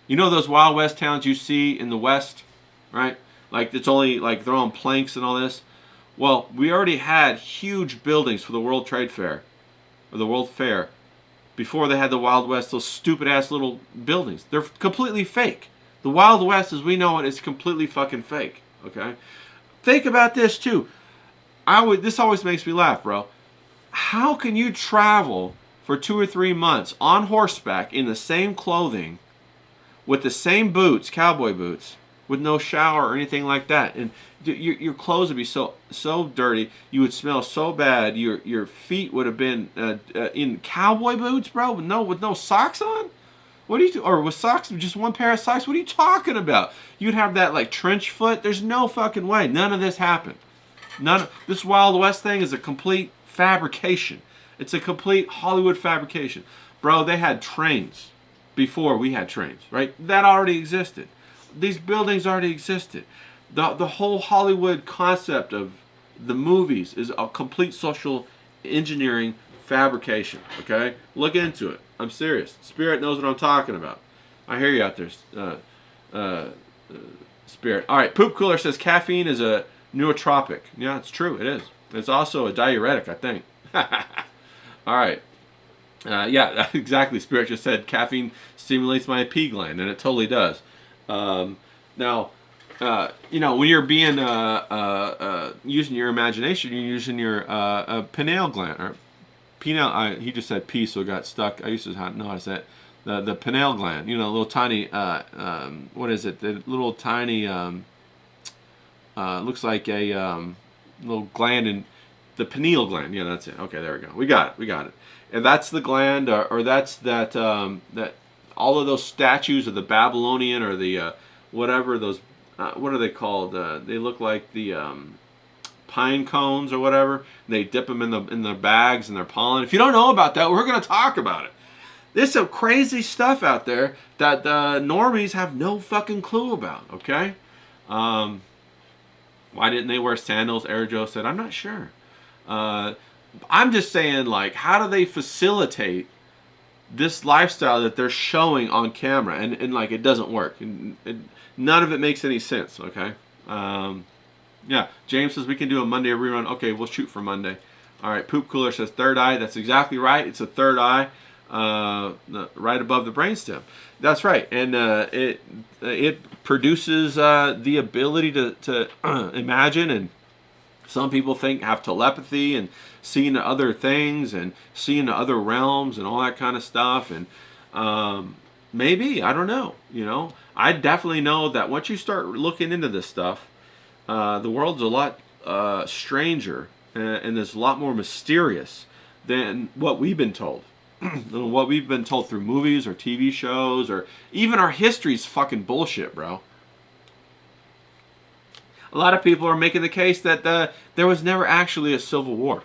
Those Wild West towns you see in the West, right? Like it's only like they're on planks and all this. Well, we already had huge buildings for the World Trade Fair or the World Fair before they had the Wild West, those stupid ass little buildings. They're completely fake. The Wild West, as we know it, is completely fucking fake. Okay? Think about this too. This always makes me laugh, bro. How can you travel for 2 or 3 months on horseback in the same clothing, with the same boots, cowboy boots, with no shower or anything like that? And your clothes would be so dirty. You would smell so bad. Your feet would have been in cowboy boots, bro, with no socks on. What do you do? Or with socks, just one pair of socks? What are you talking about? You'd have that like trench foot. There's no fucking way. None of this happened. This Wild West thing is a complete fabrication. It's a complete Hollywood fabrication. Bro, they had trains before we had trains, right? That already existed. These buildings already existed. The whole Hollywood concept of the movies is a complete social engineering fabrication, okay? Look into it. I'm serious. Spirit knows what I'm talking about. I hear you out there, Spirit. All right, Poop Cooler says caffeine is a nootropic. Yeah, it's true. It is. It's also a diuretic, I think. All right. Yeah, exactly. Spirit just said caffeine stimulates my pee gland, and it totally does. Now, when you're being using your imagination, you're using your pineal gland or pineal. He just said pee, so it got stuck. I used to know how to say it. The pineal gland. Little tiny. What is it? The little tiny. looks like a little gland in the pineal gland. Yeah, that's it. Okay, there we go. We got it. And that's the gland, or that's that that all of those statues of the Babylonian or the whatever those what are they called? They look like the pine cones or whatever. They dip them in their bags and their pollen. If you don't know about that, we're going to talk about it. There's some crazy stuff out there that the normies have no fucking clue about. Okay, why didn't they wear sandals? Joe said, I'm not sure. I'm just saying, like, how do they facilitate this lifestyle that they're showing on camera? And like, it doesn't work. None of it makes any sense, okay? Yeah, James says we can do a Monday rerun. Okay, we'll shoot for Monday. All right, Poop Cooler says third eye. That's exactly right. It's a third eye right above the brainstem. That's right. And it produces the ability to imagine, and some people have telepathy and seeing other things and seeing other realms and all that kind of stuff. And maybe, I don't know, I definitely know that once you start looking into this stuff, the world's a lot stranger and there's a lot more mysterious than what we've been told. What we've been told through movies or TV shows, or even our history's fucking bullshit, bro. A lot of people are making the case that there was never actually a civil war.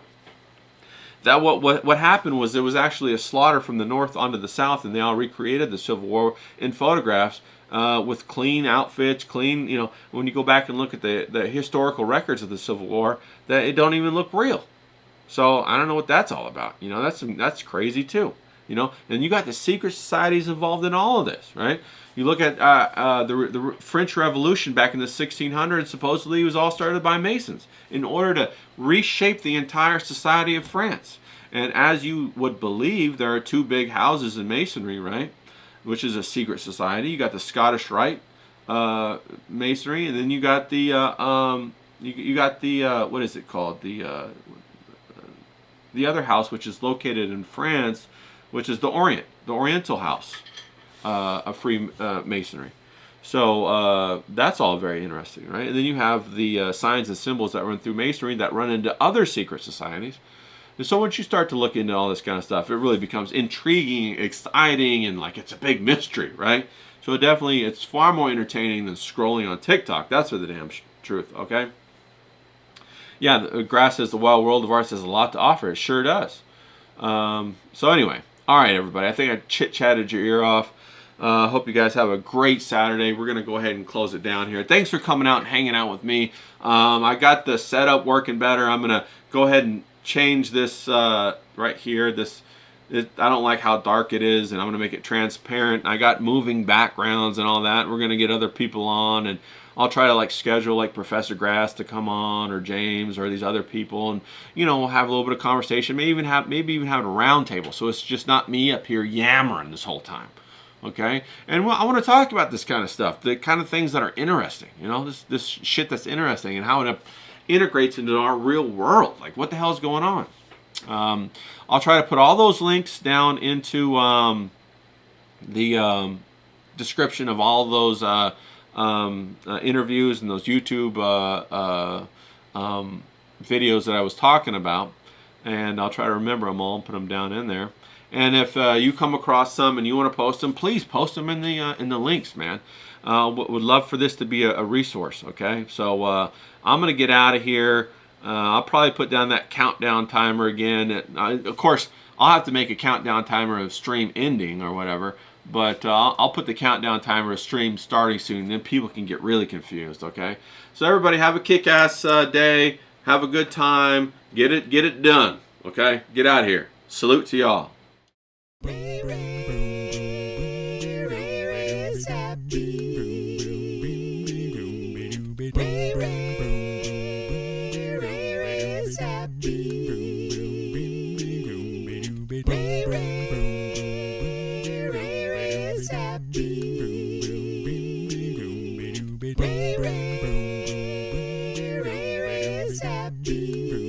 That what happened was there was actually a slaughter from the north onto the south, and they all recreated the Civil War in photographs with clean outfits, clean. When you go back and look at the historical records of the Civil War, that it don't even look real. So I don't know what that's all about. That's crazy too. And you got the secret societies involved in all of this, right? You look at the French Revolution back in the 1600s. Supposedly, it was all started by Masons in order to reshape the entire society of France. And as you would believe, there are two big houses in Masonry, right? Which is a secret society. You got the Scottish Rite Masonry, and then you got the you got the what is it called? The other house, which is located in France, which is the Oriental House of Free Masonry. So that's all very interesting, right? And then you have the signs and symbols that run through Masonry that run into other secret societies. And so once you start to look into all this kind of stuff, it really becomes intriguing, exciting, and like it's a big mystery, right? So it's far more entertaining than scrolling on TikTok. That's for the damn truth, okay? Yeah, the Grass says the wild world of arts has a lot to offer. It sure does. So anyway, all right, everybody. I think I chit-chatted your ear off. Hope you guys have a great Saturday. We're going to go ahead and close it down here. Thanks for coming out and hanging out with me. I got the setup working better. I'm going to go ahead and change this right here. I don't like how dark it is, and I'm going to make it transparent. I got moving backgrounds and all that. We're going to get other people on, and I'll try to schedule Professor Grass to come on, or James, or these other people, and we'll have a little bit of conversation. Maybe even have a round table, so it's just not me up here yammering this whole time. Okay, and I want to talk about this kind of stuff, the kind of things that are interesting. This shit that's interesting, and how it integrates into our real world. Like, what the hell is going on? I'll try to put all those links down into the description of all those interviews and those YouTube videos that I was talking about, and I'll try to remember them all and put them down in there. And if you come across some and you want to post them, please post them in the links, man. Would love for this to be a resource. Okay, so I'm gonna get out of here. I'll probably put down that countdown timer again. Of course, I'll have to make a countdown timer of stream ending or whatever. But I'll put the countdown timer of stream starting soon. Then people can get really confused. Okay. So everybody have a kick-ass day. Have a good time. Get it done. Okay. Get out of here. Salute to y'all. Happy.